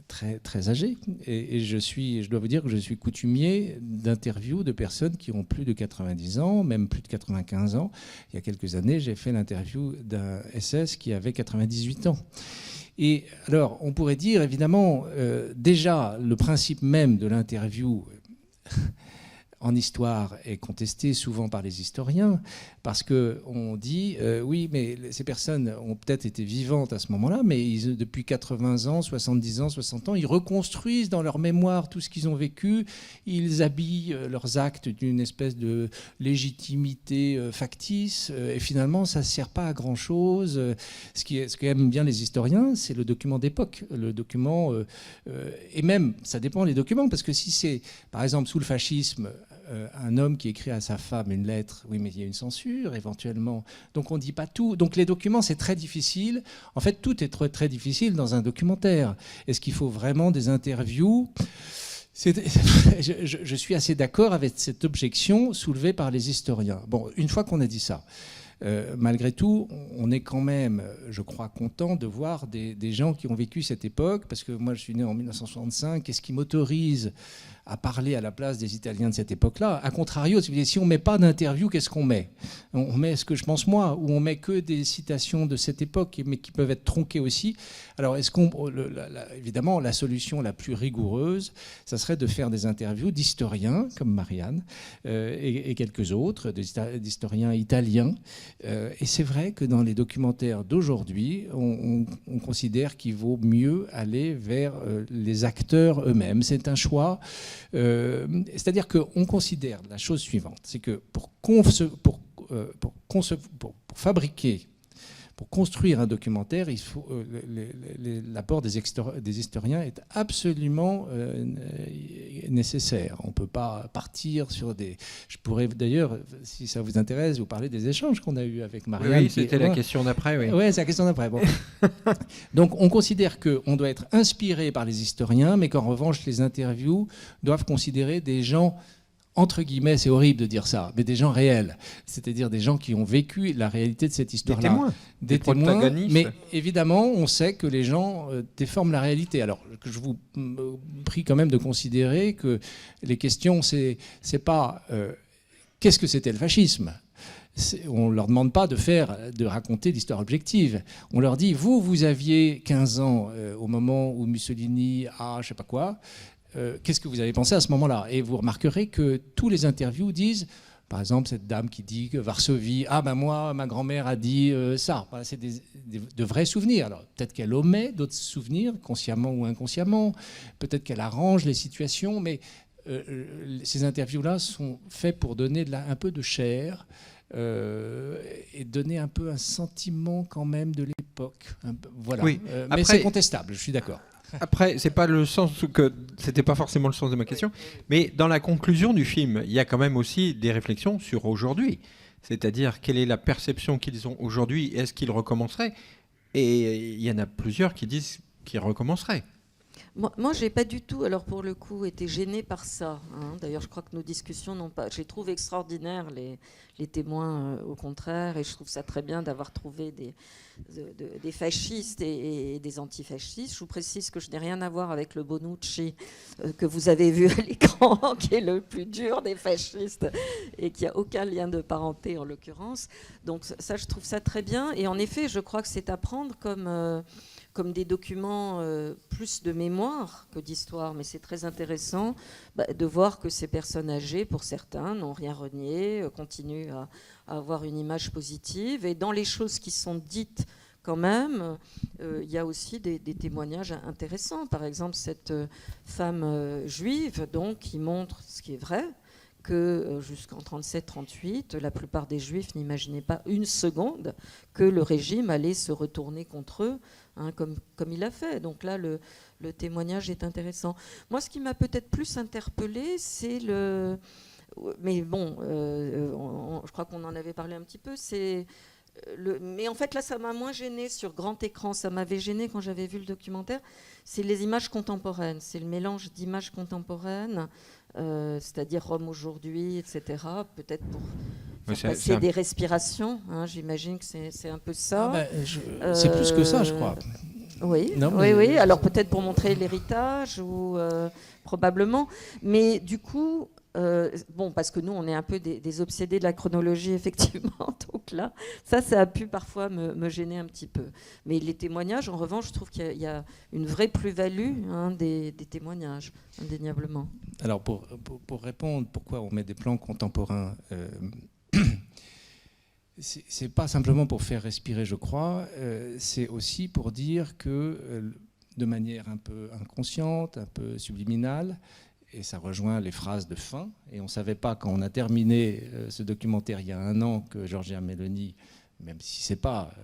Speaker 2: très, très âgés. Et je dois vous dire que je suis coutumier d'interviews de personnes qui ont plus de 90 ans, même plus de 95 ans. Il y a quelques années, j'ai fait l'interview d'un SS qui avait 98 ans. Et alors, on pourrait dire, évidemment, déjà, le principe même de l'interview en histoire est contesté souvent par les historiens, parce qu'on dit, oui, mais ces personnes ont peut-être été vivantes à ce moment-là, mais depuis 80 ans, 70 ans, 60 ans, ils reconstruisent dans leur mémoire tout ce qu'ils ont vécu, ils habillent leurs actes d'une espèce de légitimité factice, et finalement, ça ne sert pas à grand-chose. Ce qu'aiment bien les historiens, c'est le document d'époque, le document, et même, ça dépend des documents, parce que si c'est, par exemple, sous le fascisme, un homme qui écrit à sa femme une lettre, oui, mais il y a une censure éventuellement, donc on ne dit pas tout. Donc les documents, c'est très difficile. En fait, tout est très, très difficile dans un documentaire. Est-ce qu'il faut vraiment des interviews ? Je suis assez d'accord avec cette objection soulevée par les historiens. Bon, une fois qu'on a dit ça, malgré tout, on est quand même, je crois, content de voir des gens qui ont vécu cette époque, parce que moi, je suis né en 1965. Qu'est-ce qui m'autorise à parler à la place des Italiens de cette époque-là? A contrario, si on ne met pas d'interview, qu'est-ce qu'on met? On met ce que je pense moi, ou on met que des citations de cette époque, mais qui peuvent être tronquées aussi. Alors, évidemment, la solution la plus rigoureuse, ça serait de faire des interviews d'historiens, comme Marianne, et quelques autres, d'historiens italiens. Et c'est vrai que dans les documentaires d'aujourd'hui, on considère qu'il vaut mieux aller vers les acteurs eux-mêmes. C'est un choix. C'est-à-dire qu'on considère la chose suivante, c'est que pour fabriquer, pour construire un documentaire, il faut l'apport des historiens est absolument nécessaire. On ne peut pas partir sur des... Je pourrais d'ailleurs, si ça vous intéresse, vous parler des échanges qu'on a eus avec Marianne.
Speaker 4: Oui, c'était la question d'après. Oui,
Speaker 2: c'est la question d'après. Bon. Donc on considère qu'on doit être inspiré par les historiens, mais qu'en revanche, les interviews doivent considérer des gens... entre guillemets, c'est horrible de dire ça, mais des gens réels, c'est-à-dire des gens qui ont vécu la réalité de cette histoire-là. Des témoins, mais évidemment, on sait que les gens déforment la réalité. Alors, que je vous prie quand même de considérer que les questions, c'est pas qu'est-ce que c'était le fascisme. On ne leur demande pas de raconter l'histoire objective. On leur dit, vous aviez 15 ans au moment où Mussolini a je ne sais pas quoi. Qu'est-ce que vous avez pensé à ce moment-là? Et vous remarquerez que tous les interviews disent, par exemple, cette dame qui dit que Varsovie, moi, ma grand-mère a dit ça. Voilà, c'est de vrais souvenirs. Alors, peut-être qu'elle omet d'autres souvenirs, consciemment ou inconsciemment. Peut-être qu'elle arrange les situations, mais ces interviews-là sont faites pour donner un peu de chair et donner un peu un sentiment quand même de l'époque. Voilà. Oui. Mais c'est contestable, je suis d'accord.
Speaker 4: Après, c'était pas forcément le sens de ma question, mais dans la conclusion du film, il y a quand même aussi des réflexions sur aujourd'hui. C'est-à-dire, quelle est la perception qu'ils ont aujourd'hui? Est-ce qu'ils recommenceraient? Et il y en a plusieurs qui disent qu'ils recommenceraient.
Speaker 3: Moi, j'ai pas du tout, alors pour le coup, été gênée par ça. D'ailleurs, je crois que nos discussions n'ont pas. J'ai trouvé extraordinaire les témoins, au contraire, et je trouve ça très bien d'avoir trouvé des fascistes et des antifascistes. Je vous précise que je n'ai rien à voir avec le Bonucci que vous avez vu à l'écran, qui est le plus dur des fascistes et qui a aucun lien de parenté en l'occurrence. Donc ça, je trouve ça très bien. Et en effet, je crois que c'est à prendre comme des documents plus de mémoire que d'histoire, mais c'est très intéressant de voir que ces personnes âgées, pour certains, n'ont rien renié, continuent à avoir une image positive. Et dans les choses qui sont dites, quand même, il y a aussi des témoignages intéressants. Par exemple, cette femme juive, donc, qui montre ce qui est vrai, que jusqu'en 37-38, la plupart des Juifs n'imaginaient pas une seconde que le régime allait se retourner contre eux, comme il a fait. Donc là, le témoignage est intéressant. Moi, ce qui m'a peut-être plus interpellée, c'est le... Mais bon, je crois qu'on en avait parlé un petit peu, c'est... Mais en fait, là, ça m'a moins gêné sur grand écran. Ça m'avait gêné quand j'avais vu le documentaire. C'est les images contemporaines. C'est le mélange d'images contemporaines, c'est-à-dire Rome aujourd'hui, etc. Peut-être pour passer des respirations. J'imagine que c'est un peu ça.
Speaker 2: C'est plus que ça, je crois.
Speaker 3: Oui, oui. Alors peut-être pour montrer l'héritage, ou probablement. Mais du coup... parce que nous, on est un peu des obsédés de la chronologie, effectivement. Donc là, ça a pu parfois me gêner un petit peu. Mais les témoignages, en revanche, je trouve qu'il y a une vraie plus-value des témoignages, indéniablement.
Speaker 2: Alors, pour répondre pourquoi on met des plans contemporains, c'est pas simplement pour faire respirer, je crois. C'est aussi pour dire que, de manière un peu inconsciente, un peu subliminale, et ça rejoint les phrases de fin. Et on ne savait pas, quand on a terminé ce documentaire il y a 1 an, que Giorgia Meloni, même si ce n'est pas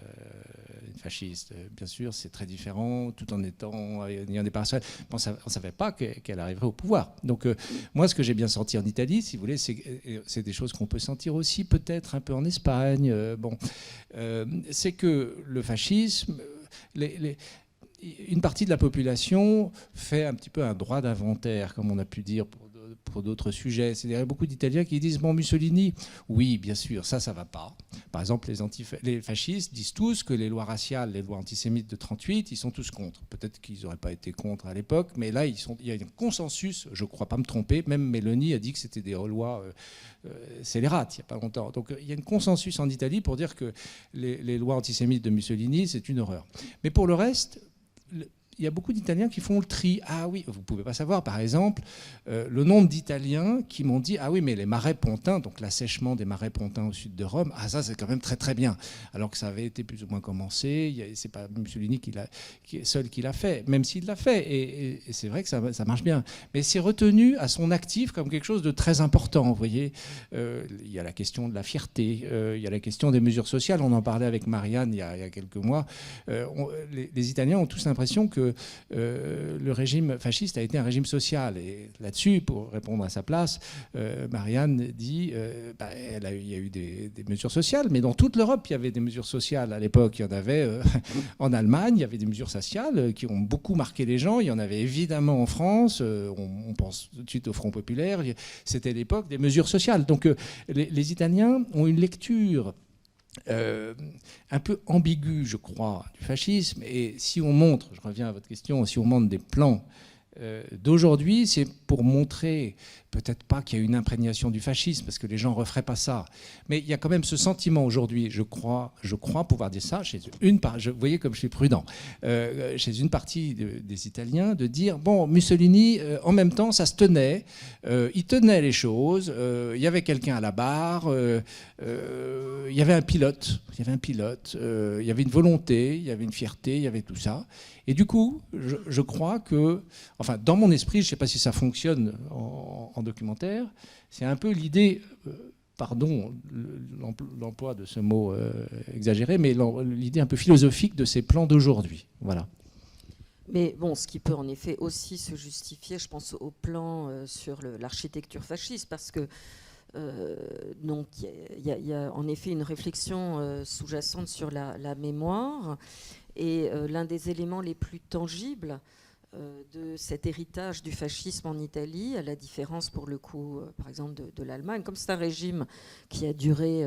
Speaker 2: une fasciste, bien sûr, c'est très différent, tout en ayant des parcelles, on ne savait pas qu'elle arriverait au pouvoir. Donc moi, ce que j'ai bien senti en Italie, si vous voulez, c'est des choses qu'on peut sentir aussi peut-être un peu en Espagne. C'est que le fascisme... Une partie de la population fait un petit peu un droit d'inventaire, comme on a pu dire pour d'autres sujets. C'est-à-dire beaucoup d'Italiens qui disent « Bon, Mussolini, oui, bien sûr, ça va pas ». Par exemple, les fascistes disent tous que les lois raciales, les lois antisémites de 1938, ils sont tous contre. Peut-être qu'ils n'auraient pas été contre à l'époque, mais là, il y a un consensus, je ne crois pas me tromper, même Meloni a dit que c'était des lois scélérates il n'y a pas longtemps. Donc il y a un consensus en Italie pour dire que les lois antisémites de Mussolini, c'est une horreur. Mais pour le reste... Il y a beaucoup d'Italiens qui font le tri. Ah oui, vous ne pouvez pas savoir, par exemple, le nombre d'Italiens qui m'ont dit « Ah oui, mais les marais pontins, donc l'assèchement des marais pontins au sud de Rome, ah ça c'est quand même très très bien. » Alors que ça avait été plus ou moins commencé, ce n'est pas Mussolini qui est seul qui l'a fait, même s'il l'a fait. Et c'est vrai que ça marche bien. Mais c'est retenu à son actif comme quelque chose de très important, vous voyez. Il y a la question de la fierté, il y a la question des mesures sociales. On en parlait avec Marianne il y a quelques mois. Les Italiens ont tous l'impression que le régime fasciste a été un régime social. Et là-dessus, pour répondre à sa place, Marianne dit il y a eu des mesures sociales, mais dans toute l'Europe, il y avait des mesures sociales. À l'époque, il y en avait en Allemagne, il y avait des mesures sociales qui ont beaucoup marqué les gens. Il y en avait évidemment en France. On pense tout de suite au Front populaire. C'était l'époque des mesures sociales. Donc les Italiens ont une lecture un peu ambigu, je crois, du fascisme. Et si on montre, je reviens à votre question, si on montre des plans d'aujourd'hui, c'est pour montrer, peut-être pas qu'il y a une imprégnation du fascisme, parce que les gens ne referaient pas ça, mais il y a quand même ce sentiment aujourd'hui, je crois pouvoir dire ça, vous voyez comme je suis prudent, chez une partie des Italiens, de dire, bon, Mussolini, en même temps, ça se tenait, il tenait les choses, il y avait quelqu'un à la barre, il y avait un pilote, il y avait une volonté, il y avait une fierté, il y avait tout ça. Et du coup, je crois que, enfin, dans mon esprit, je ne sais pas si ça fonctionne en documentaire, c'est un peu l'idée, pardon l'emploi de ce mot exagéré, mais l'idée un peu philosophique de ces plans d'aujourd'hui. Voilà.
Speaker 3: Mais bon, ce qui peut en effet aussi se justifier, je pense, au plan sur l'architecture fasciste, parce que donc il y a en effet une réflexion sous-jacente sur la mémoire, et l'un des éléments les plus tangibles, de cet héritage du fascisme en Italie, à la différence pour le coup, par exemple, de l'Allemagne. Comme c'est un régime qui a duré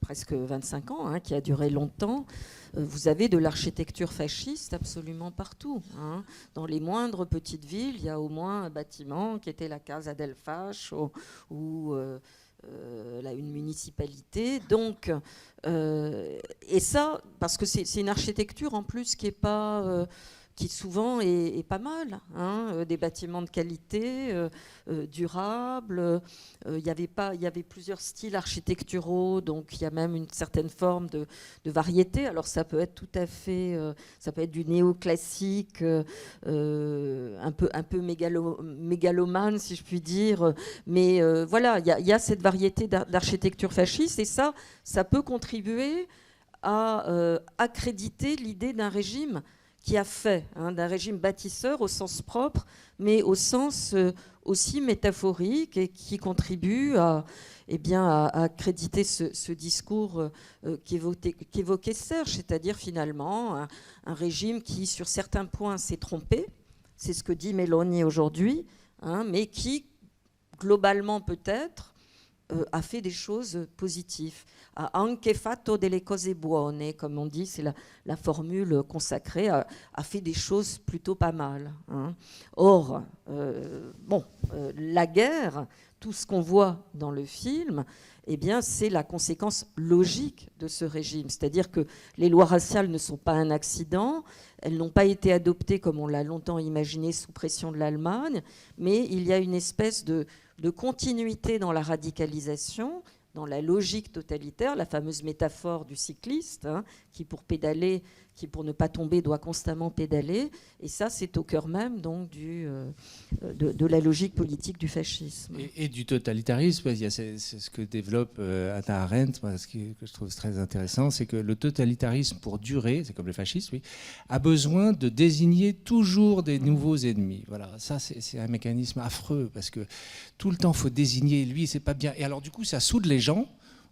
Speaker 3: presque 25 ans, hein, qui a duré longtemps, vous avez de l'architecture fasciste absolument partout. Hein. Dans les moindres petites villes, il y a au moins un bâtiment qui était la Casa del Fascio ou une municipalité. Donc, et ça, parce que c'est une architecture en plus qui est pas... qui souvent est pas mal, hein, des bâtiments de qualité, durables. Il y avait plusieurs styles architecturaux, donc il y a même une certaine forme de variété. Alors ça peut être tout à fait, ça peut être du néoclassique, un peu mégalomane, si je puis dire. Mais voilà, il y a cette variété d'architecture fasciste, et ça peut contribuer à accréditer l'idée d'un régime qui a fait, hein, d'un régime bâtisseur au sens propre, mais au sens aussi métaphorique, et qui contribue à accréditer ce discours qu'évoquait Serge, c'est-à-dire finalement un régime qui, sur certains points, s'est trompé, c'est ce que dit Meloni aujourd'hui, hein, mais qui, globalement peut-être, a fait des choses positives. A anche fatto delle cose buone, comme on dit, c'est la formule consacrée, a fait des choses plutôt pas mal. Hein. Or, la guerre, tout ce qu'on voit dans le film, eh bien, c'est la conséquence logique de ce régime. C'est-à-dire que les lois raciales ne sont pas un accident, elles n'ont pas été adoptées comme on l'a longtemps imaginé sous pression de l'Allemagne, mais il y a une espèce de continuité dans la radicalisation, dans la logique totalitaire, la fameuse métaphore du cycliste, hein, qui pour pédaler, qui pour ne pas tomber doit constamment pédaler, et ça c'est au cœur même donc de la logique politique du fascisme.
Speaker 2: Et du totalitarisme, c'est ce que développe Hannah Arendt, moi, que je trouve très intéressant, c'est que le totalitarisme, pour durer, c'est comme le fascisme, oui, a besoin de désigner toujours des nouveaux ennemis. Voilà, ça c'est un mécanisme affreux, parce que tout le temps il faut désigner, lui c'est pas bien, et alors du coup ça soude les gens,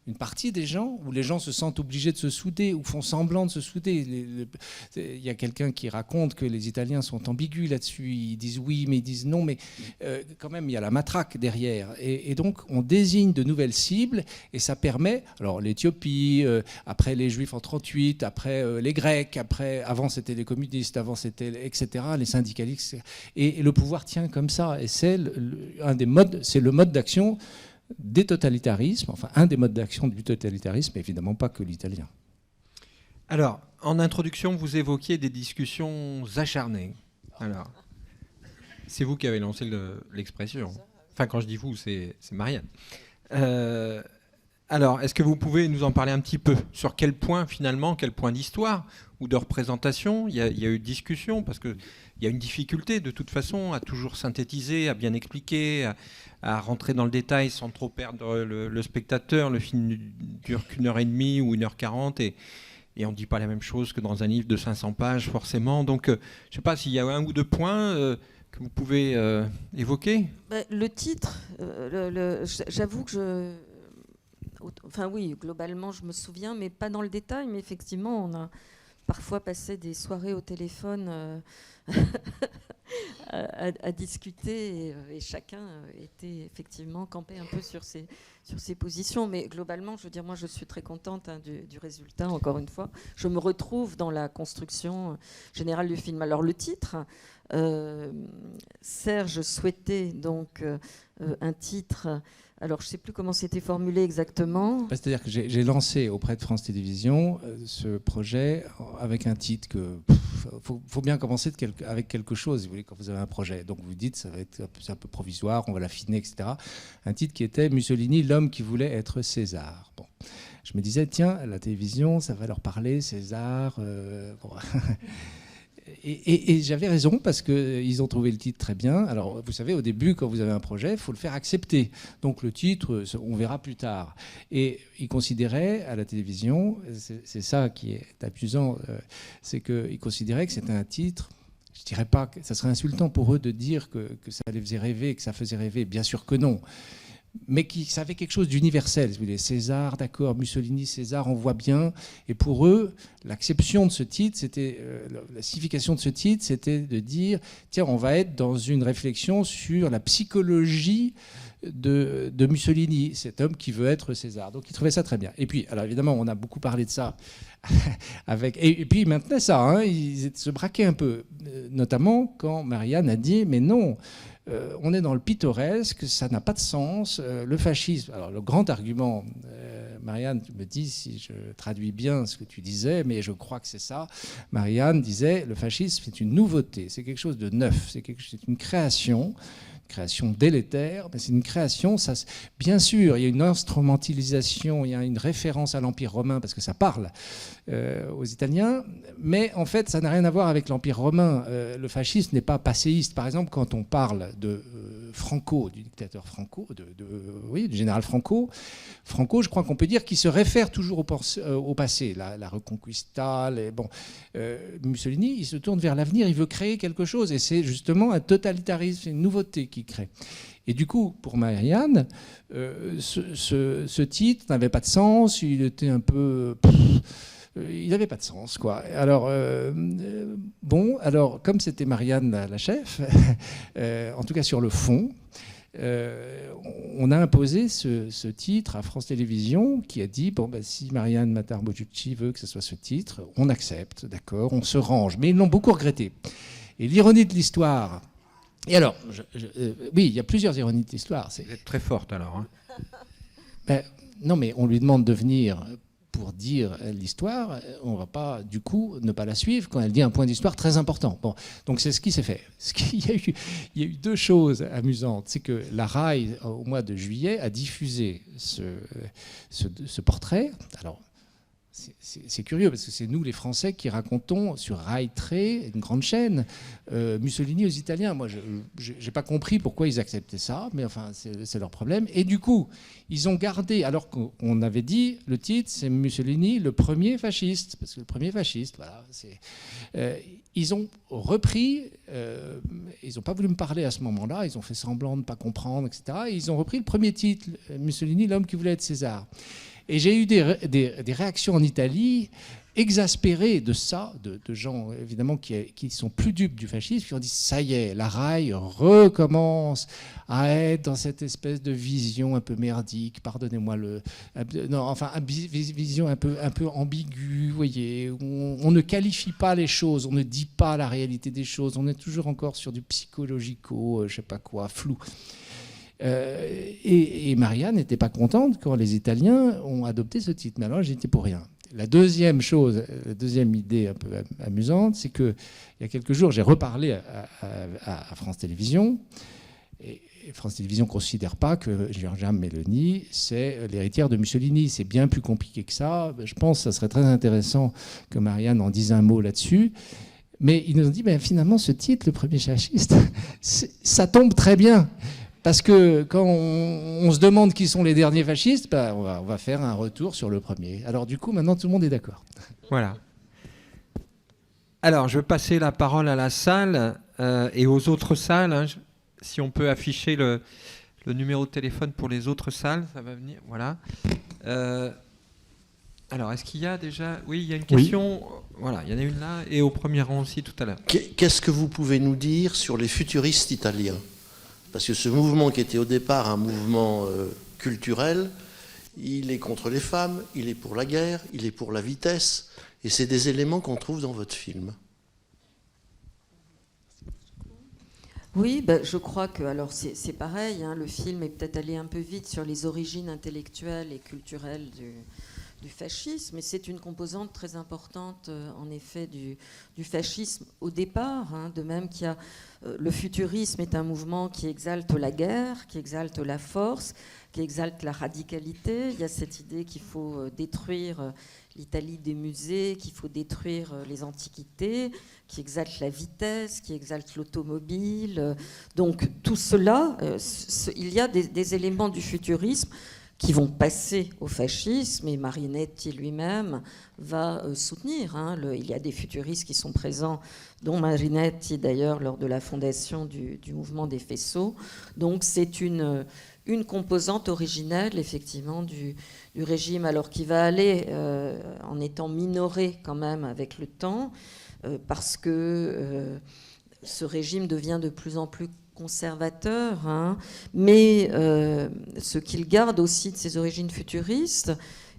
Speaker 2: une partie des gens, où les gens se sentent obligés de se souder ou font semblant de se souder. Il y a quelqu'un qui raconte que les Italiens sont ambigus là-dessus. Ils disent oui, mais ils disent non, mais quand même, il y a la matraque derrière. Et donc, on désigne de nouvelles cibles, et ça permet, alors l'Éthiopie, après les Juifs en 1938, après les Grecs, avant c'était les communistes, avant c'était, etc., les syndicalistes, et le pouvoir tient comme ça. Et c'est le mode d'action des totalitarismes, enfin un des modes d'action du totalitarisme, mais évidemment pas que l'italien.
Speaker 4: Alors, en introduction, vous évoquiez des discussions acharnées. Alors, c'est vous qui avez lancé l'expression. Enfin, quand je dis vous, c'est Marianne. Alors, est-ce que vous pouvez nous en parler un petit peu ? Sur quel point, finalement, quel point d'histoire ou de représentation il y a eu discussion ? Parce qu'il y a une difficulté, de toute façon, à toujours synthétiser, à bien expliquer, à rentrer dans le détail sans trop perdre le spectateur. Le film dure qu'1h30 ou 1h40 et on ne dit pas la même chose que dans un livre de 500 pages, forcément. Donc, je ne sais pas s'il y a un ou deux points que vous pouvez évoquer.
Speaker 3: Le titre, j'avoue que Enfin oui, globalement, je me souviens, mais pas dans le détail. Mais effectivement, on a parfois passé des soirées au téléphone à discuter, et chacun était effectivement campé un peu sur ses positions. Mais globalement, je veux dire, moi, je suis très contente du résultat, encore une fois. Je me retrouve dans la construction générale du film. Alors, le titre, Serge souhaitait donc un titre... Alors, je ne sais plus comment c'était formulé exactement.
Speaker 2: C'est-à-dire que j'ai lancé auprès de France Télévisions ce projet avec un titre que... faut bien commencer avec quelque chose, si vous voulez, quand vous avez un projet. Donc, vous dites, ça va être un peu provisoire, on va l'affiner, etc. Un titre qui était Mussolini, l'homme qui voulait être César. Bon. Je me disais, tiens, à la télévision, ça va leur parler, César... Bon. Et j'avais raison, parce qu'ils ont trouvé le titre très bien. Alors, vous savez, au début, quand vous avez un projet, il faut le faire accepter. Donc, le titre, on verra plus tard. Et ils considéraient, à la télévision, c'est ça qui est amusant, c'est qu'ils considéraient que c'était un titre... Je ne dirais pas que ça serait insultant pour eux de dire que ça les faisait rêver, que ça faisait rêver. Bien sûr que non. mais ça avait quelque chose d'universel. Vous voulez, César, d'accord, Mussolini, César, on voit bien. Et pour eux, l'acception de ce titre, c'était la signification de ce titre, c'était de dire, tiens, on va être dans une réflexion sur la psychologie de Mussolini, cet homme qui veut être César. Donc il trouvait ça très bien. Et puis, alors évidemment, on a beaucoup parlé de ça avec, et puis il maintenait ça, hein, ils se braquaient un peu, notamment quand Marianne a dit, mais non, on est dans le pittoresque, ça n'a pas de sens, le fascisme. Alors le grand argument, Marianne, tu me dis si je traduis bien ce que tu disais, mais je crois que c'est ça. Marianne disait, le fascisme c'est une nouveauté, c'est quelque chose de neuf, c'est une création délétère, mais c'est une création, ça, bien sûr, il y a une instrumentalisation, il y a une référence à l'Empire romain, parce que ça parle aux Italiens, mais en fait, ça n'a rien à voir avec l'Empire romain. Le fascisme n'est pas passéiste. Par exemple, quand on parle de Franco, du dictateur Franco, oui, du général Franco, je crois qu'on peut dire qu'il se réfère toujours au passé, la Reconquista, Mussolini, il se tourne vers l'avenir, il veut créer quelque chose, et c'est justement un totalitarisme, une nouveauté qu'il crée. Et du coup, pour Marianne, ce titre n'avait pas de sens, il était un peu... il n'avait pas de sens, quoi. Alors, alors comme c'était Marianne la chef, en tout cas sur le fond, on a imposé ce titre à France Télévisions, qui a dit, si Marianne Matar-Bonucci veut que ce soit ce titre, on accepte, d'accord, on se range. Mais ils l'ont beaucoup regretté. Et l'ironie de l'histoire... Et alors, oui, il y a plusieurs ironies de l'histoire.
Speaker 4: Vous êtes très forte, alors.
Speaker 2: Hein. Non, mais on lui demande de venir pour dire l'histoire, on ne va pas, du coup, ne pas la suivre quand elle dit un point d'histoire très important. Bon, donc c'est ce qui s'est fait. Il y a eu deux choses amusantes. C'est que la RAI, au mois de juillet, a diffusé ce portrait. Alors, c'est curieux, parce que c'est nous, les Français, qui racontons sur Rai 3, une grande chaîne, Mussolini aux Italiens. Moi, je n'ai pas compris pourquoi ils acceptaient ça, mais enfin, c'est leur problème. Et du coup, ils ont gardé, alors qu'on avait dit, le titre, c'est Mussolini, le premier fasciste, parce que le premier fasciste, voilà, ils ont repris, ils n'ont pas voulu me parler à ce moment-là, ils ont fait semblant de ne pas comprendre, etc. Et ils ont repris le premier titre, Mussolini, l'homme qui voulait être César. Et j'ai eu des réactions en Italie exaspérées de ça, de gens évidemment qui sont plus dupes du fascisme, qui ont dit ça y est, la RAI recommence à être dans cette espèce de vision un peu merdique, pardonnez-moi vision un peu ambiguë, vous voyez, où on ne qualifie pas les choses, on ne dit pas la réalité des choses, on est toujours encore sur du psychologico, je sais pas quoi, flou. Et Marianne n'était pas contente quand les Italiens ont adopté ce titre. Mais alors, j'étais pour rien. La deuxième chose, la deuxième idée un peu amusante, c'est qu'il y a quelques jours, j'ai reparlé à France Télévisions. Et France Télévisions ne considère pas que Giorgia Meloni, c'est l'héritière de Mussolini. C'est bien plus compliqué que ça. Je pense que ça serait très intéressant que Marianne en dise un mot là-dessus. Mais ils nous ont dit, finalement, ce titre, le premier fasciste, ça tombe très bien. Parce que quand on se demande qui sont les derniers fascistes, on va faire un retour sur le premier. Alors du coup, maintenant, tout le monde est d'accord.
Speaker 4: Voilà. Alors, je vais passer la parole à la salle et aux autres salles. Hein. Si on peut afficher le numéro de téléphone pour les autres salles, ça va venir. Voilà. Alors, est-ce qu'il y a déjà... Oui, il y a une question. Oui. Voilà, il y en a une là et au premier rang aussi tout à l'heure.
Speaker 5: Qu'est-ce que vous pouvez nous dire sur les futuristes italiens ? Parce que ce mouvement qui était au départ un mouvement culturel, il est contre les femmes, il est pour la guerre, il est pour la vitesse, et c'est des éléments qu'on trouve dans votre film.
Speaker 3: Oui, je crois que alors c'est pareil, hein, le film est peut-être allé un peu vite sur les origines intellectuelles et culturelles du fascisme, mais c'est une composante très importante, en effet, du fascisme au départ, hein, de même qu'il y a le futurisme est un mouvement qui exalte la guerre, qui exalte la force, qui exalte la radicalité. Il y a cette idée qu'il faut détruire l'Italie des musées, qu'il faut détruire les antiquités, qui exalte la vitesse, qui exalte l'automobile. Donc tout cela, il y a des éléments du futurisme qui vont passer au fascisme, et Marinetti lui-même va soutenir. Il y a des futuristes qui sont présents, dont Marinetti d'ailleurs lors de la fondation du mouvement des faisceaux. Donc c'est une composante originelle effectivement du régime, alors qui va aller en étant minorée quand même avec le temps, parce que ce régime devient de plus en plus conservateur, mais ce qu'il garde aussi de ses origines futuristes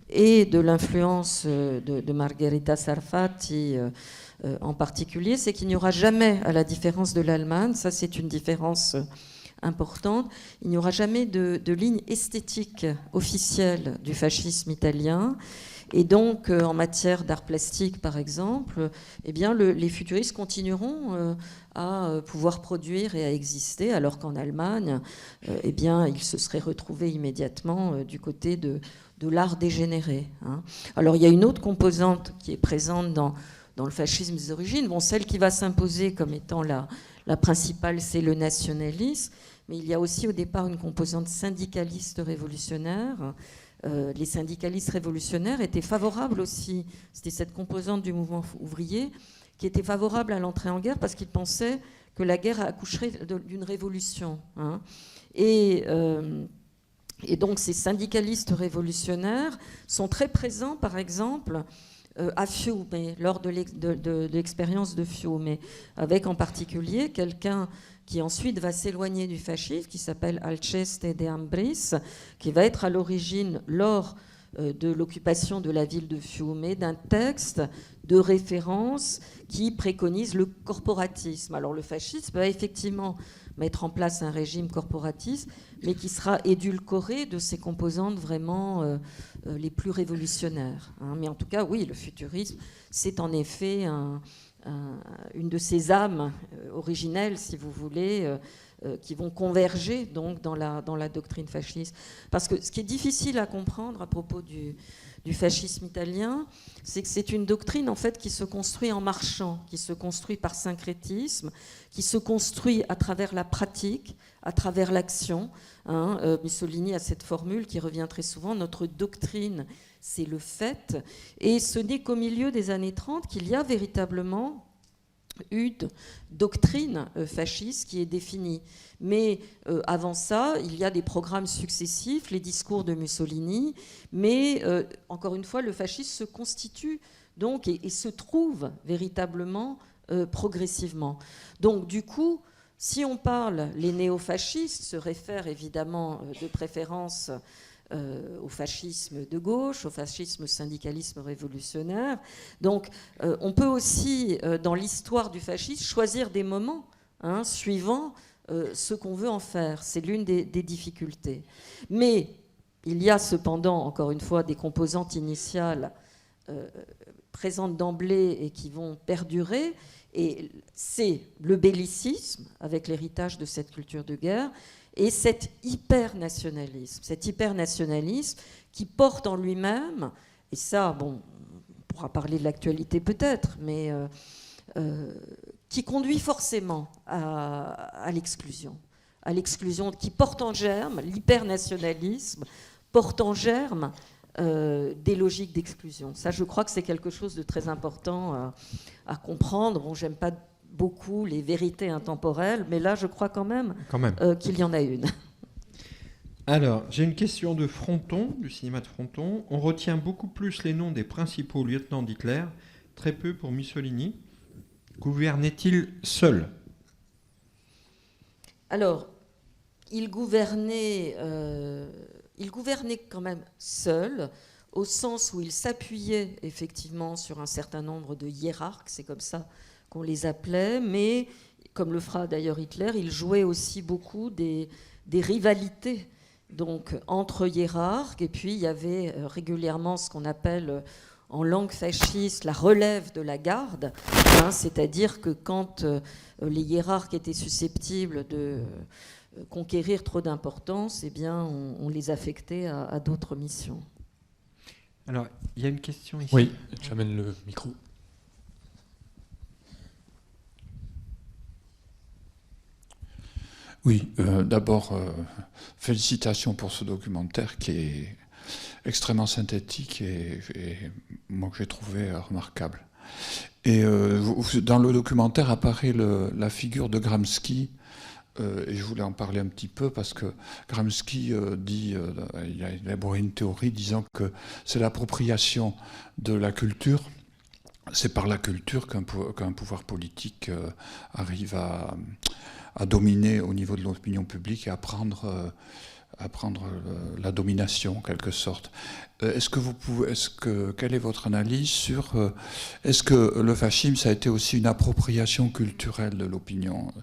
Speaker 3: et de l'influence de Margherita Sarfatti en particulier, c'est qu'il n'y aura jamais, à la différence de l'Allemagne, ça c'est une différence importante, il n'y aura jamais de ligne esthétique officielle du fascisme italien. Et donc, en matière d'art plastique, par exemple, eh bien, les futuristes continueront à pouvoir produire et à exister, alors qu'en Allemagne, eh bien, ils se seraient retrouvés immédiatement du côté de l'art dégénéré. Alors, il y a une autre composante qui est présente dans le fascisme des origines. Bon, celle qui va s'imposer comme étant la principale, c'est le nationalisme, mais il y a aussi au départ une composante syndicaliste révolutionnaire. Les syndicalistes révolutionnaires étaient favorables aussi, c'était cette composante du mouvement ouvrier qui était favorable à l'entrée en guerre parce qu'ils pensaient que la guerre accoucherait d'une révolution. Et donc ces syndicalistes révolutionnaires sont très présents, par exemple, à Fiume, lors de l'expérience de Fiume, avec en particulier quelqu'un qui ensuite va s'éloigner du fascisme, qui s'appelle Alceste de Ambris, qui va être à l'origine, lors de l'occupation de la ville de Fiume, d'un texte de référence qui préconise le corporatisme. Alors le fascisme va effectivement mettre en place un régime corporatiste, mais qui sera édulcoré de ses composantes vraiment les plus révolutionnaires. Mais en tout cas, oui, le futurisme, c'est en effet une de ces âmes originelles, si vous voulez, qui vont converger donc dans la doctrine fasciste. Parce que ce qui est difficile à comprendre à propos du fascisme italien, c'est que c'est une doctrine en fait qui se construit en marchant, qui se construit par syncrétisme, qui se construit à travers la pratique, à travers l'action. Mussolini a cette formule qui revient très souvent: notre doctrine, c'est le fait. Et ce n'est qu'au milieu des années 30 qu'il y a véritablement une doctrine fasciste qui est définie. Mais avant ça, il y a des programmes successifs, les discours de Mussolini, mais encore une fois, le fascisme se constitue donc et se trouve véritablement progressivement. Donc du coup, si on parle, les néofascistes se réfèrent évidemment de préférence au fascisme de gauche, au fascisme syndicalisme révolutionnaire. Donc on peut aussi, dans l'histoire du fascisme, choisir des moments suivant ce qu'on veut en faire. C'est l'une des difficultés. Mais il y a cependant, encore une fois, des composantes initiales présentes d'emblée et qui vont perdurer. Et c'est le bellicisme, avec l'héritage de cette culture de guerre, et cet hypernationalisme qui porte en lui-même, et ça, bon, on pourra parler de l'actualité peut-être, mais qui conduit forcément à l'exclusion, qui porte en germe, l'hypernationalisme porte en germe des logiques d'exclusion. Ça, je crois que c'est quelque chose de très important à comprendre. Bon, j'aime pas beaucoup les vérités intemporelles, mais là, je crois quand même. Qu'il y en a une.
Speaker 4: Alors, j'ai une question de Fronton, du cinéma de Fronton. On retient beaucoup plus les noms des principaux lieutenants d'Hitler, très peu pour Mussolini. Gouvernait-il seul ?
Speaker 3: Alors, il gouvernait quand même seul, au sens où il s'appuyait effectivement sur un certain nombre de hiérarques, c'est comme ça qu'on les appelait, mais comme le fera d'ailleurs Hitler, il jouait aussi beaucoup des rivalités donc, entre hiérarques, et puis il y avait régulièrement ce qu'on appelle en langue fasciste la relève de la garde, c'est-à-dire que quand les hiérarques étaient susceptibles de conquérir trop d'importance, eh bien, on les affectait à d'autres missions.
Speaker 4: Alors, il y a une question ici.
Speaker 6: Oui, j'amène le micro. Oui, d'abord, félicitations pour ce documentaire qui est extrêmement synthétique et moi que j'ai trouvé remarquable. Et dans le documentaire apparaît la figure de Gramsci, et je voulais en parler un petit peu parce que Gramsci il a élaboré une théorie disant que c'est l'appropriation de la culture. C'est par la culture qu'un pouvoir politique arrive à dominer au niveau de l'opinion publique et à prendre la domination en quelque sorte. Quelle est votre analyse sur est-ce que le fascisme ça a été aussi une appropriation culturelle de l'opinion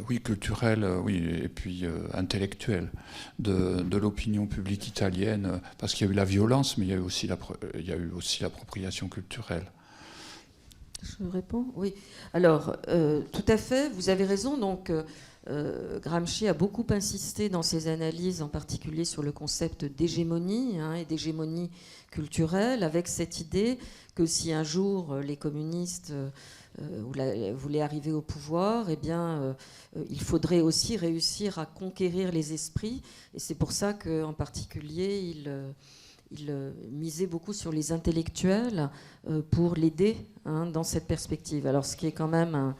Speaker 6: oui, culturelle, oui, et puis intellectuelle de l'opinion publique italienne, parce qu'il y a eu la violence, mais il y a eu aussi l'appropriation culturelle.
Speaker 3: Je réponds. Oui. Alors, tout à fait, vous avez raison. Donc, Gramsci a beaucoup insisté dans ses analyses, en particulier sur le concept d'hégémonie et d'hégémonie culturelle, avec cette idée que si un jour les communistes voulaient arriver au pouvoir, eh bien, il faudrait aussi réussir à conquérir les esprits. Et c'est pour ça qu'en particulier, il misait beaucoup sur les intellectuels pour l'aider dans cette perspective. Alors, ce qui est quand même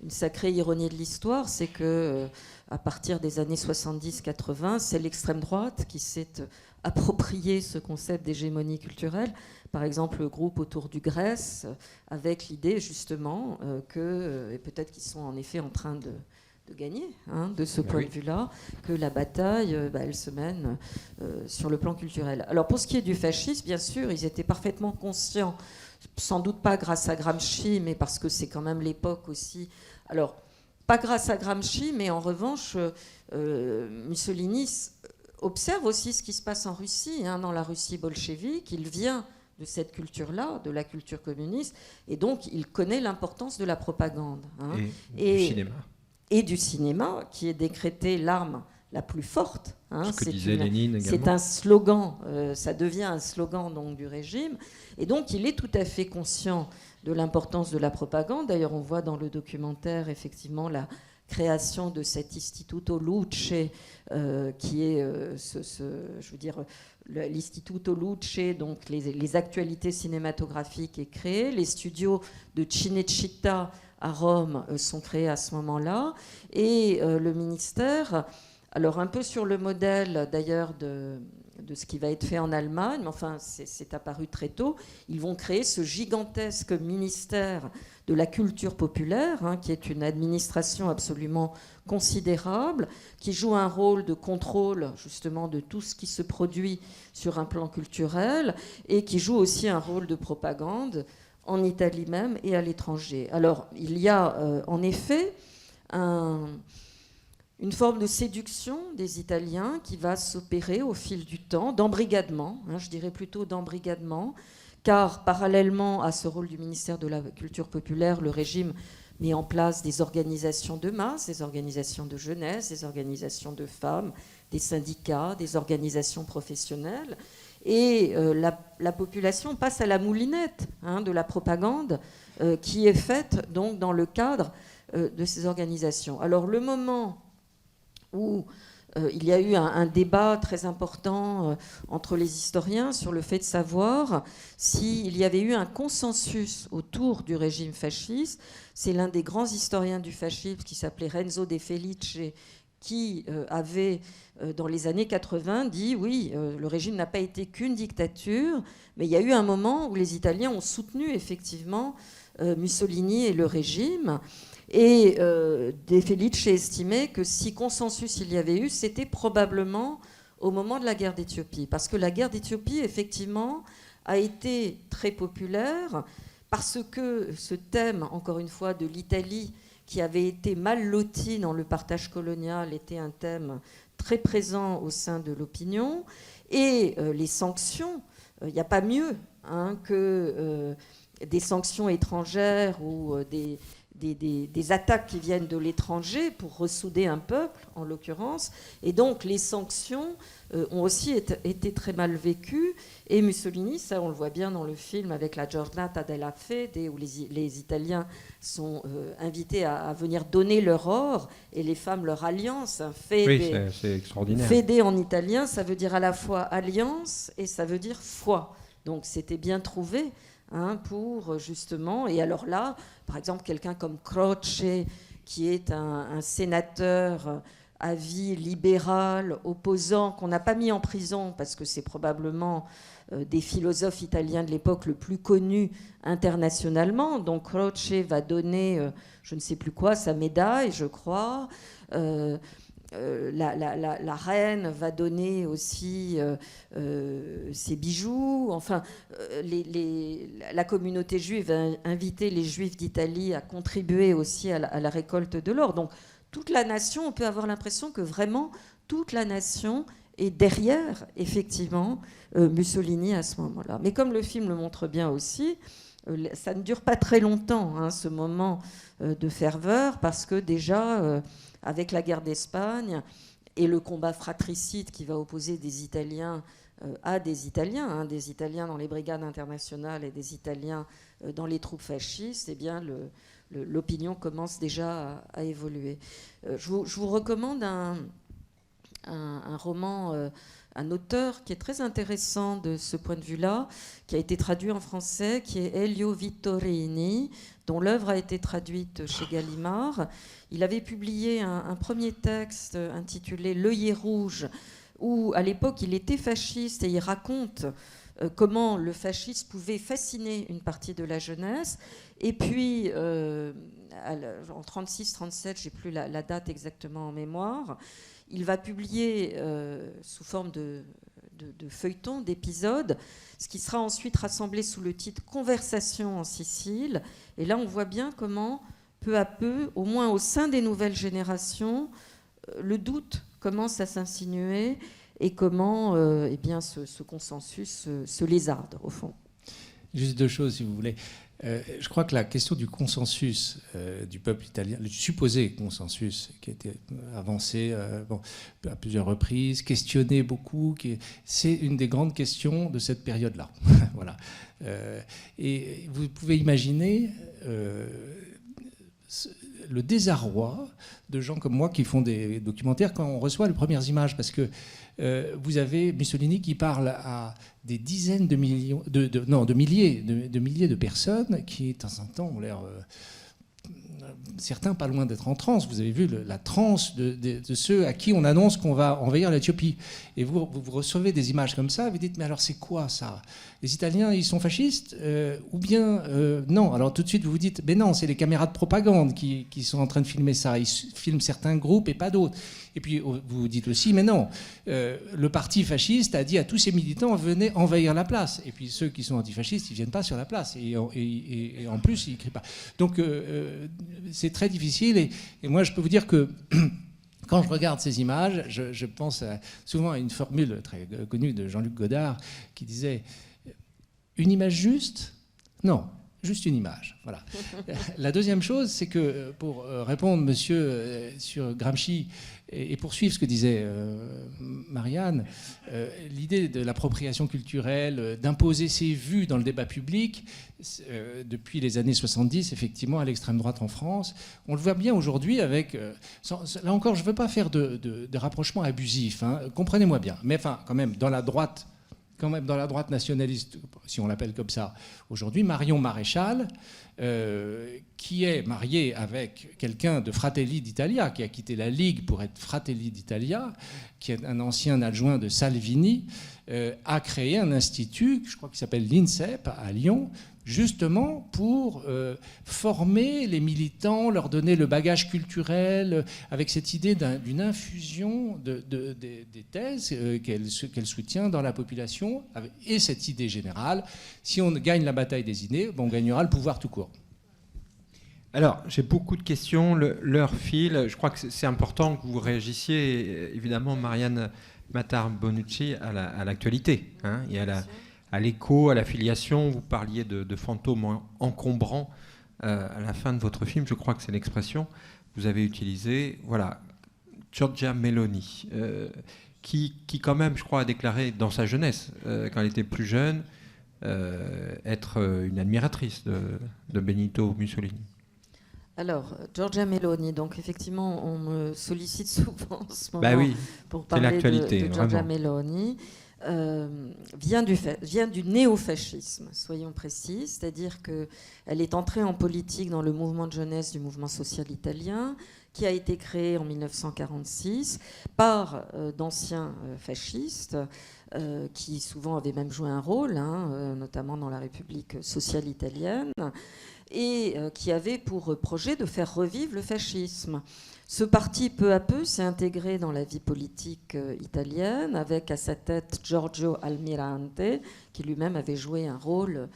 Speaker 3: une sacrée ironie de l'histoire, c'est que à partir des années 70-80, c'est l'extrême droite qui s'est approprié ce concept d'hégémonie culturelle. Par exemple, le groupe autour du Grèce, avec l'idée justement et peut-être qu'ils sont en effet en train de gagner, de ce point de vue-là, que la bataille, elle se mène sur le plan culturel. Alors pour ce qui est du fascisme, bien sûr, ils étaient parfaitement conscients, sans doute pas grâce à Gramsci, mais parce que c'est quand même l'époque aussi. Alors, pas grâce à Gramsci, mais en revanche, Mussolini observe aussi ce qui se passe en Russie, dans la Russie bolchevique. Il vient de cette culture-là, de la culture communiste, et donc il connaît l'importance de la propagande.
Speaker 4: Et du cinéma.
Speaker 3: Et du cinéma, qui est décrété l'arme la plus forte.
Speaker 4: Ce que disait Lénine également.
Speaker 3: C'est un slogan, ça devient un slogan donc, du régime. Et donc il est tout à fait conscient de l'importance de la propagande. D'ailleurs, on voit dans le documentaire effectivement la création de cet Istituto Luce, qui est l'Istituto Luce, donc les actualités cinématographiques est créé. Les studios de Cinecittà à Rome sont créés à ce moment-là. Et le ministère, alors un peu sur le modèle d'ailleurs de ce qui va être fait en Allemagne, mais enfin c'est apparu très tôt, ils vont créer ce gigantesque ministère de la culture populaire, qui est une administration absolument considérable, qui joue un rôle de contrôle justement de tout ce qui se produit sur un plan culturel et qui joue aussi un rôle de propagande en Italie même et à l'étranger. Alors il y a en effet une forme de séduction des Italiens qui va s'opérer au fil du temps, d'embrigadement, je dirais plutôt d'embrigadement, car parallèlement à ce rôle du ministère de la Culture populaire, le régime met en place des organisations de masse, des organisations de jeunesse, des organisations de femmes, des syndicats, des organisations professionnelles, et la population passe à la moulinette de la propagande qui est faite donc dans le cadre de ces organisations. Alors le moment où il y a eu un débat très important entre les historiens sur le fait de savoir s'il y avait eu un consensus autour du régime fasciste. C'est l'un des grands historiens du fascisme qui s'appelait Renzo De Felice qui avait, dans les années 80, dit oui, le régime n'a pas été qu'une dictature, mais il y a eu un moment où les Italiens ont soutenu effectivement Mussolini et le régime. Et De Felice estimait que si consensus il y avait eu, c'était probablement au moment de la guerre d'Éthiopie. Parce que la guerre d'Éthiopie, effectivement, a été très populaire, parce que ce thème, encore une fois, de l'Italie, qui avait été mal loti dans le partage colonial, était un thème très présent au sein de l'opinion. Et les sanctions, il n'y a pas mieux que des sanctions étrangères ou des attaques qui viennent de l'étranger pour ressouder un peuple, en l'occurrence. Et donc les sanctions ont aussi été très mal vécues. Et Mussolini, ça on le voit bien dans le film avec la Giornata della Fede, où les Italiens sont invités à venir donner leur or et les femmes leur alliance. Fede,
Speaker 4: oui, c'est extraordinaire.
Speaker 3: Fede en italien, ça veut dire à la fois alliance et ça veut dire foi. Donc c'était bien trouvé. Pour justement, et alors là, par exemple, quelqu'un comme Croce, qui est un sénateur à vie libéral, opposant, qu'on n'a pas mis en prison, parce que c'est probablement des philosophes italiens de l'époque le plus connu internationalement. Donc Croce va donner, je ne sais plus quoi, sa médaille, je crois. La reine va donner aussi ses bijoux. Enfin, la communauté juive va inviter les Juifs d'Italie à contribuer aussi à la récolte de l'or. Donc, toute la nation, on peut avoir l'impression que vraiment toute la nation est derrière, effectivement, Mussolini à ce moment-là. Mais comme le film le montre bien aussi, ça ne dure pas très longtemps, ce moment de ferveur, parce que déjà... avec la guerre d'Espagne et le combat fratricide qui va opposer des Italiens à des Italiens, des Italiens dans les brigades internationales et des Italiens dans les troupes fascistes, eh bien l'opinion commence déjà à évoluer. Je vous recommande un roman, un auteur qui est très intéressant de ce point de vue-là, qui a été traduit en français, qui est Elio Vittorini, dont l'œuvre a été traduite chez Gallimard. Il avait publié un premier texte intitulé L'œillet rouge, où à l'époque il était fasciste et il raconte comment le fascisme pouvait fasciner une partie de la jeunesse. Et puis, en 36-37, j'ai plus la date exactement en mémoire, il va publier sous forme de feuilleton, d'épisodes, ce qui sera ensuite rassemblé sous le titre Conversation en Sicile. Et là, on voit bien comment, peu à peu, au moins au sein des nouvelles générations, le doute commence à s'insinuer et comment ce consensus se lézarde, au fond.
Speaker 2: Juste deux choses, si vous voulez. Je crois que la question du consensus du peuple italien, le supposé consensus qui a été avancé à plusieurs reprises, questionné beaucoup, c'est une des grandes questions de cette période-là. Voilà. Et vous pouvez imaginer le désarroi de gens comme moi qui font des documentaires quand on reçoit les premières images, parce que vous avez Mussolini qui parle à des dizaines de millions, de milliers de personnes qui, de temps en temps, ont l'air... certains pas loin d'être en transe. Vous avez vu la transe de ceux à qui on annonce qu'on va envahir l'Éthiopie. Et vous recevez des images comme ça, vous dites, mais alors c'est quoi ça? Les Italiens, ils sont fascistes ou bien non? Alors tout de suite, vous vous dites, mais non, c'est les caméras de propagande qui sont en train de filmer ça. Ils filment certains groupes et pas d'autres. Et puis vous vous dites aussi, mais non, le parti fasciste a dit à tous ses militants, venez envahir la place. Et puis ceux qui sont antifascistes, ils ne viennent pas sur la place. Et en plus, ils ne crient pas. Donc c'est très difficile. Et moi, je peux vous dire que quand je regarde ces images, je pense souvent à une formule très connue de Jean-Luc Godard qui disait « Une image juste ? Non, juste une image. » Voilà. La deuxième chose, c'est que pour répondre, monsieur, sur Gramsci et poursuivre ce que disait Marianne, l'idée de l'appropriation culturelle, d'imposer ses vues dans le débat public, depuis les années 70, effectivement, à l'extrême droite en France, on le voit bien aujourd'hui avec... là encore, je ne veux pas faire de rapprochement abusif, hein, comprenez-moi bien, mais enfin, quand même, dans la droite nationaliste, si on l'appelle comme ça, aujourd'hui, Marion Maréchal, qui est mariée avec quelqu'un de Fratelli d'Italia, qui a quitté la Ligue pour être Fratelli d'Italia, qui est un ancien adjoint de Salvini, a créé un institut, je crois qu'il s'appelle l'INSEP, à Lyon, justement pour former les militants, leur donner le bagage culturel, avec cette idée d'une infusion des thèses qu'elle soutient dans la population, et cette idée générale, si on gagne la bataille des idées, on gagnera le pouvoir tout court.
Speaker 4: Alors, j'ai beaucoup de questions, l'heure file, je crois que c'est important que vous réagissiez, évidemment, Marianne Matar-Bonucci, à l'actualité, et à l'écho, à la filiation. Vous parliez de fantômes encombrants à la fin de votre film, je crois que c'est l'expression, vous avez utilisé, voilà, Giorgia Meloni, qui quand même, je crois, a déclaré dans sa jeunesse, quand elle était plus jeune, être une admiratrice de Benito Mussolini.
Speaker 3: Alors, Giorgia Meloni, donc effectivement, on me sollicite souvent en ce moment
Speaker 4: Bah oui,
Speaker 3: pour parler
Speaker 4: l'actualité,
Speaker 3: de Giorgia
Speaker 4: vraiment.
Speaker 3: Meloni. Vient du néofascisme, soyons précis, c'est-à-dire qu'elle est entrée en politique dans le mouvement de jeunesse du mouvement social italien, qui a été créé en 1946 par d'anciens fascistes, qui souvent avaient même joué un rôle, notamment dans la République sociale italienne, et qui avait pour projet de faire revivre le fascisme. Ce parti, peu à peu, s'est intégré dans la vie politique italienne, avec à sa tête Giorgio Almirante, qui lui-même avait joué un rôle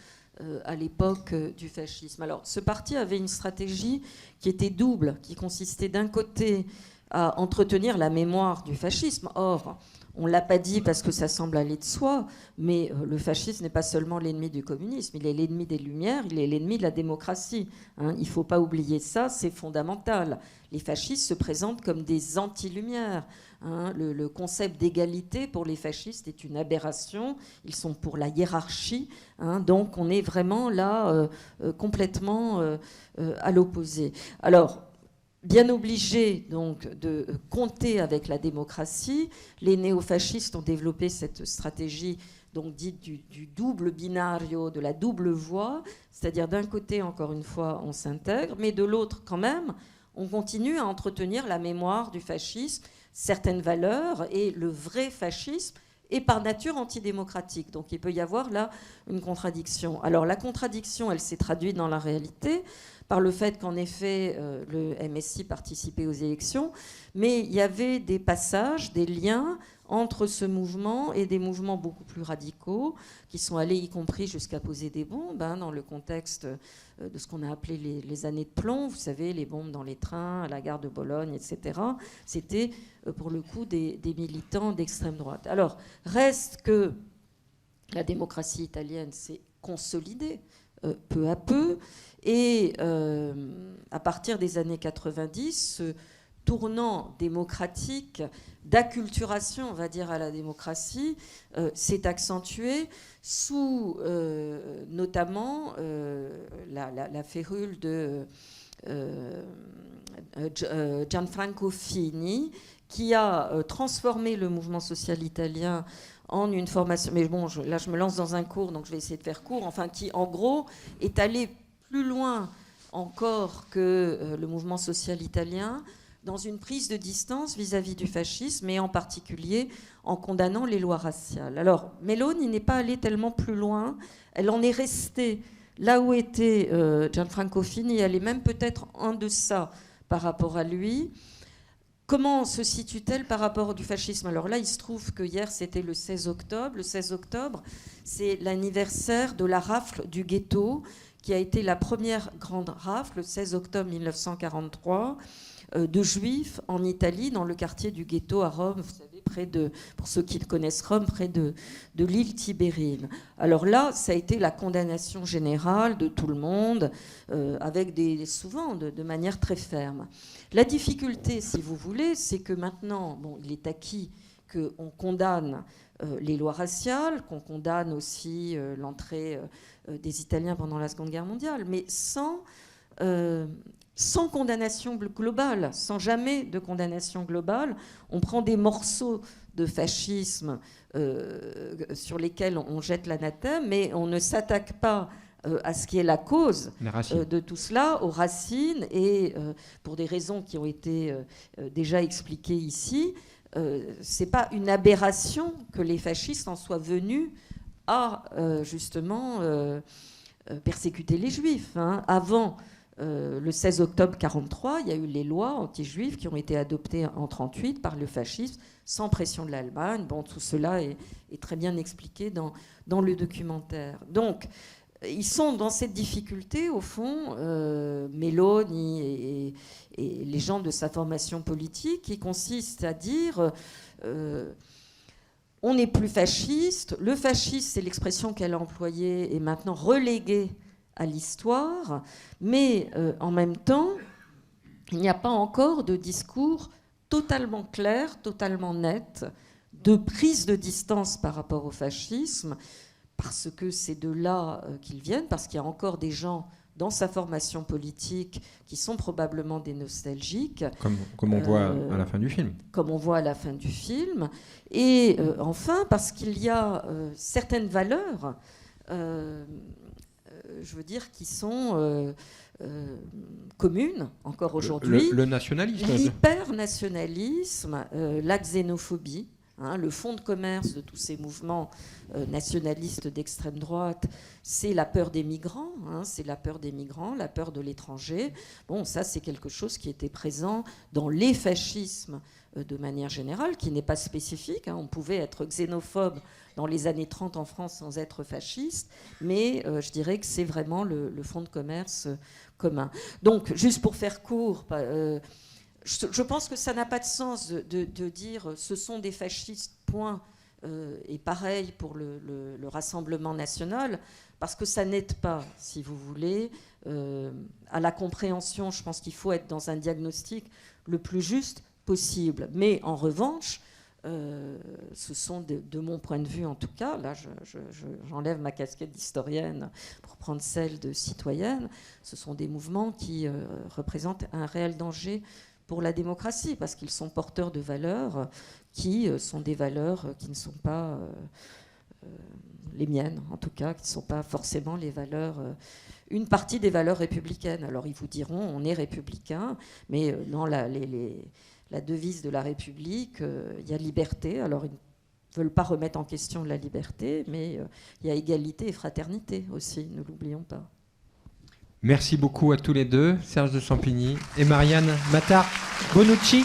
Speaker 3: à l'époque du fascisme. Alors, ce parti avait une stratégie qui était double, qui consistait d'un côté à entretenir la mémoire du fascisme. Or, on ne l'a pas dit parce que ça semble aller de soi, mais le fascisme n'est pas seulement l'ennemi du communisme, il est l'ennemi des Lumières, il est l'ennemi de la démocratie. Il ne faut pas oublier ça, c'est fondamental. Les fascistes se présentent comme des anti-Lumières. Le concept d'égalité pour les fascistes est une aberration. Ils sont pour la hiérarchie. Donc on est vraiment là complètement à l'opposé. Alors, bien obligés donc de compter avec la démocratie, les néofascistes ont développé cette stratégie donc dite du double binario, de la double voie, c'est-à-dire d'un côté, encore une fois, on s'intègre, mais de l'autre, quand même, on continue à entretenir la mémoire du fascisme, certaines valeurs, et le vrai fascisme est par nature antidémocratique. Donc il peut y avoir là une contradiction. Alors la contradiction, elle s'est traduite dans la réalité par le fait qu'en effet, le MSI participait aux élections, mais il y avait des passages, des liens entre ce mouvement et des mouvements beaucoup plus radicaux qui sont allés y compris jusqu'à poser des bombes dans le contexte de ce qu'on a appelé les années de plomb, vous savez, les bombes dans les trains, à la gare de Bologne, etc. C'était pour le coup des militants d'extrême droite. Alors, reste que la démocratie italienne s'est consolidée peu à peu, et à partir des années 90, ce tournant démocratique, d'acculturation, on va dire, à la démocratie, s'est accentué sous notamment la férule de Gianfranco Fini, qui a transformé le mouvement social italien en une formation, mais bon, là je me lance dans un cours, donc je vais essayer de faire court, enfin qui en gros est allé plus loin encore que le mouvement social italien, dans une prise de distance vis-à-vis du fascisme, et en particulier en condamnant les lois raciales. Alors, Meloni n'est pas allée tellement plus loin, elle en est restée là où était Gianfranco Fini, elle est même peut-être en deçà par rapport à lui. Comment se situe-t-elle par rapport du fascisme? Alors là, il se trouve que hier, c'était le 16 octobre. Le 16 octobre, c'est l'anniversaire de la rafle du ghetto, qui a été la première grande rafle, le 16 octobre 1943, de juifs en Italie, dans le quartier du ghetto à Rome, vous savez, près de, pour ceux qui connaissent Rome, près de l'île Tibérine. Alors là, ça a été la condamnation générale de tout le monde, avec souvent de manière très ferme. La difficulté, si vous voulez, c'est que maintenant, bon, il est acquis qu'on condamne les lois raciales, qu'on condamne aussi l'entrée des Italiens pendant la Seconde Guerre mondiale, mais sans condamnation globale, sans jamais de condamnation globale. On prend des morceaux de fascisme sur lesquels on jette l'anathème, mais on ne s'attaque pas à ce qui est la cause de tout cela, aux racines, et pour des raisons qui ont été déjà expliquées ici, c'est pas une aberration que les fascistes en soient venus à justement persécuter les juifs. Avant le 16 octobre 1943, il y a eu les lois anti-juives qui ont été adoptées en 1938 par le fascisme, sans pression de l'Allemagne. Bon, tout cela est très bien expliqué dans le documentaire. Donc, ils sont dans cette difficulté, au fond, Meloni et les gens de sa formation politique, qui consiste à dire on n'est plus fasciste. Le fascisme, c'est l'expression qu'elle a employée, est maintenant reléguée à l'histoire, mais en même temps, il n'y a pas encore de discours totalement clair, totalement net, de prise de distance par rapport au fascisme, parce que c'est de là qu'ils viennent, parce qu'il y a encore des gens dans sa formation politique qui sont probablement des nostalgiques.
Speaker 4: Comme on voit à la fin du film.
Speaker 3: Comme on voit à la fin du film. Et enfin, parce qu'il y a certaines valeurs, je veux dire, qui sont communes encore aujourd'hui.
Speaker 4: Le nationalisme.
Speaker 3: L'hypernationalisme, la xénophobie. Le fond de commerce de tous ces mouvements nationalistes d'extrême droite, c'est la peur des migrants, c'est la peur des migrants, la peur de l'étranger. Bon, ça, c'est quelque chose qui était présent dans les fascismes de manière générale, qui n'est pas spécifique. On pouvait être xénophobe dans les années 30 en France sans être fasciste, mais je dirais que c'est vraiment le fond de commerce commun. Donc, juste pour faire court... je pense que ça n'a pas de sens de dire ce sont des fascistes, point, et pareil pour le Rassemblement national, parce que ça n'aide pas, si vous voulez, à la compréhension. Je pense qu'il faut être dans un diagnostic le plus juste possible. Mais en revanche, ce sont, de mon point de vue en tout cas, là j'enlève ma casquette d'historienne pour prendre celle de citoyenne, ce sont des mouvements qui représentent un réel danger pour la démocratie, parce qu'ils sont porteurs de valeurs qui sont des valeurs qui ne sont pas les miennes, en tout cas, qui ne sont pas forcément les valeurs, une partie des valeurs républicaines. Alors ils vous diront, on est républicain, mais dans la devise de la République, il y a liberté. Alors ils ne veulent pas remettre en question la liberté, mais il y a égalité et fraternité aussi, ne l'oublions pas.
Speaker 4: Merci beaucoup à tous les deux, Serge de Champigny et Marianne Matar Bonucci.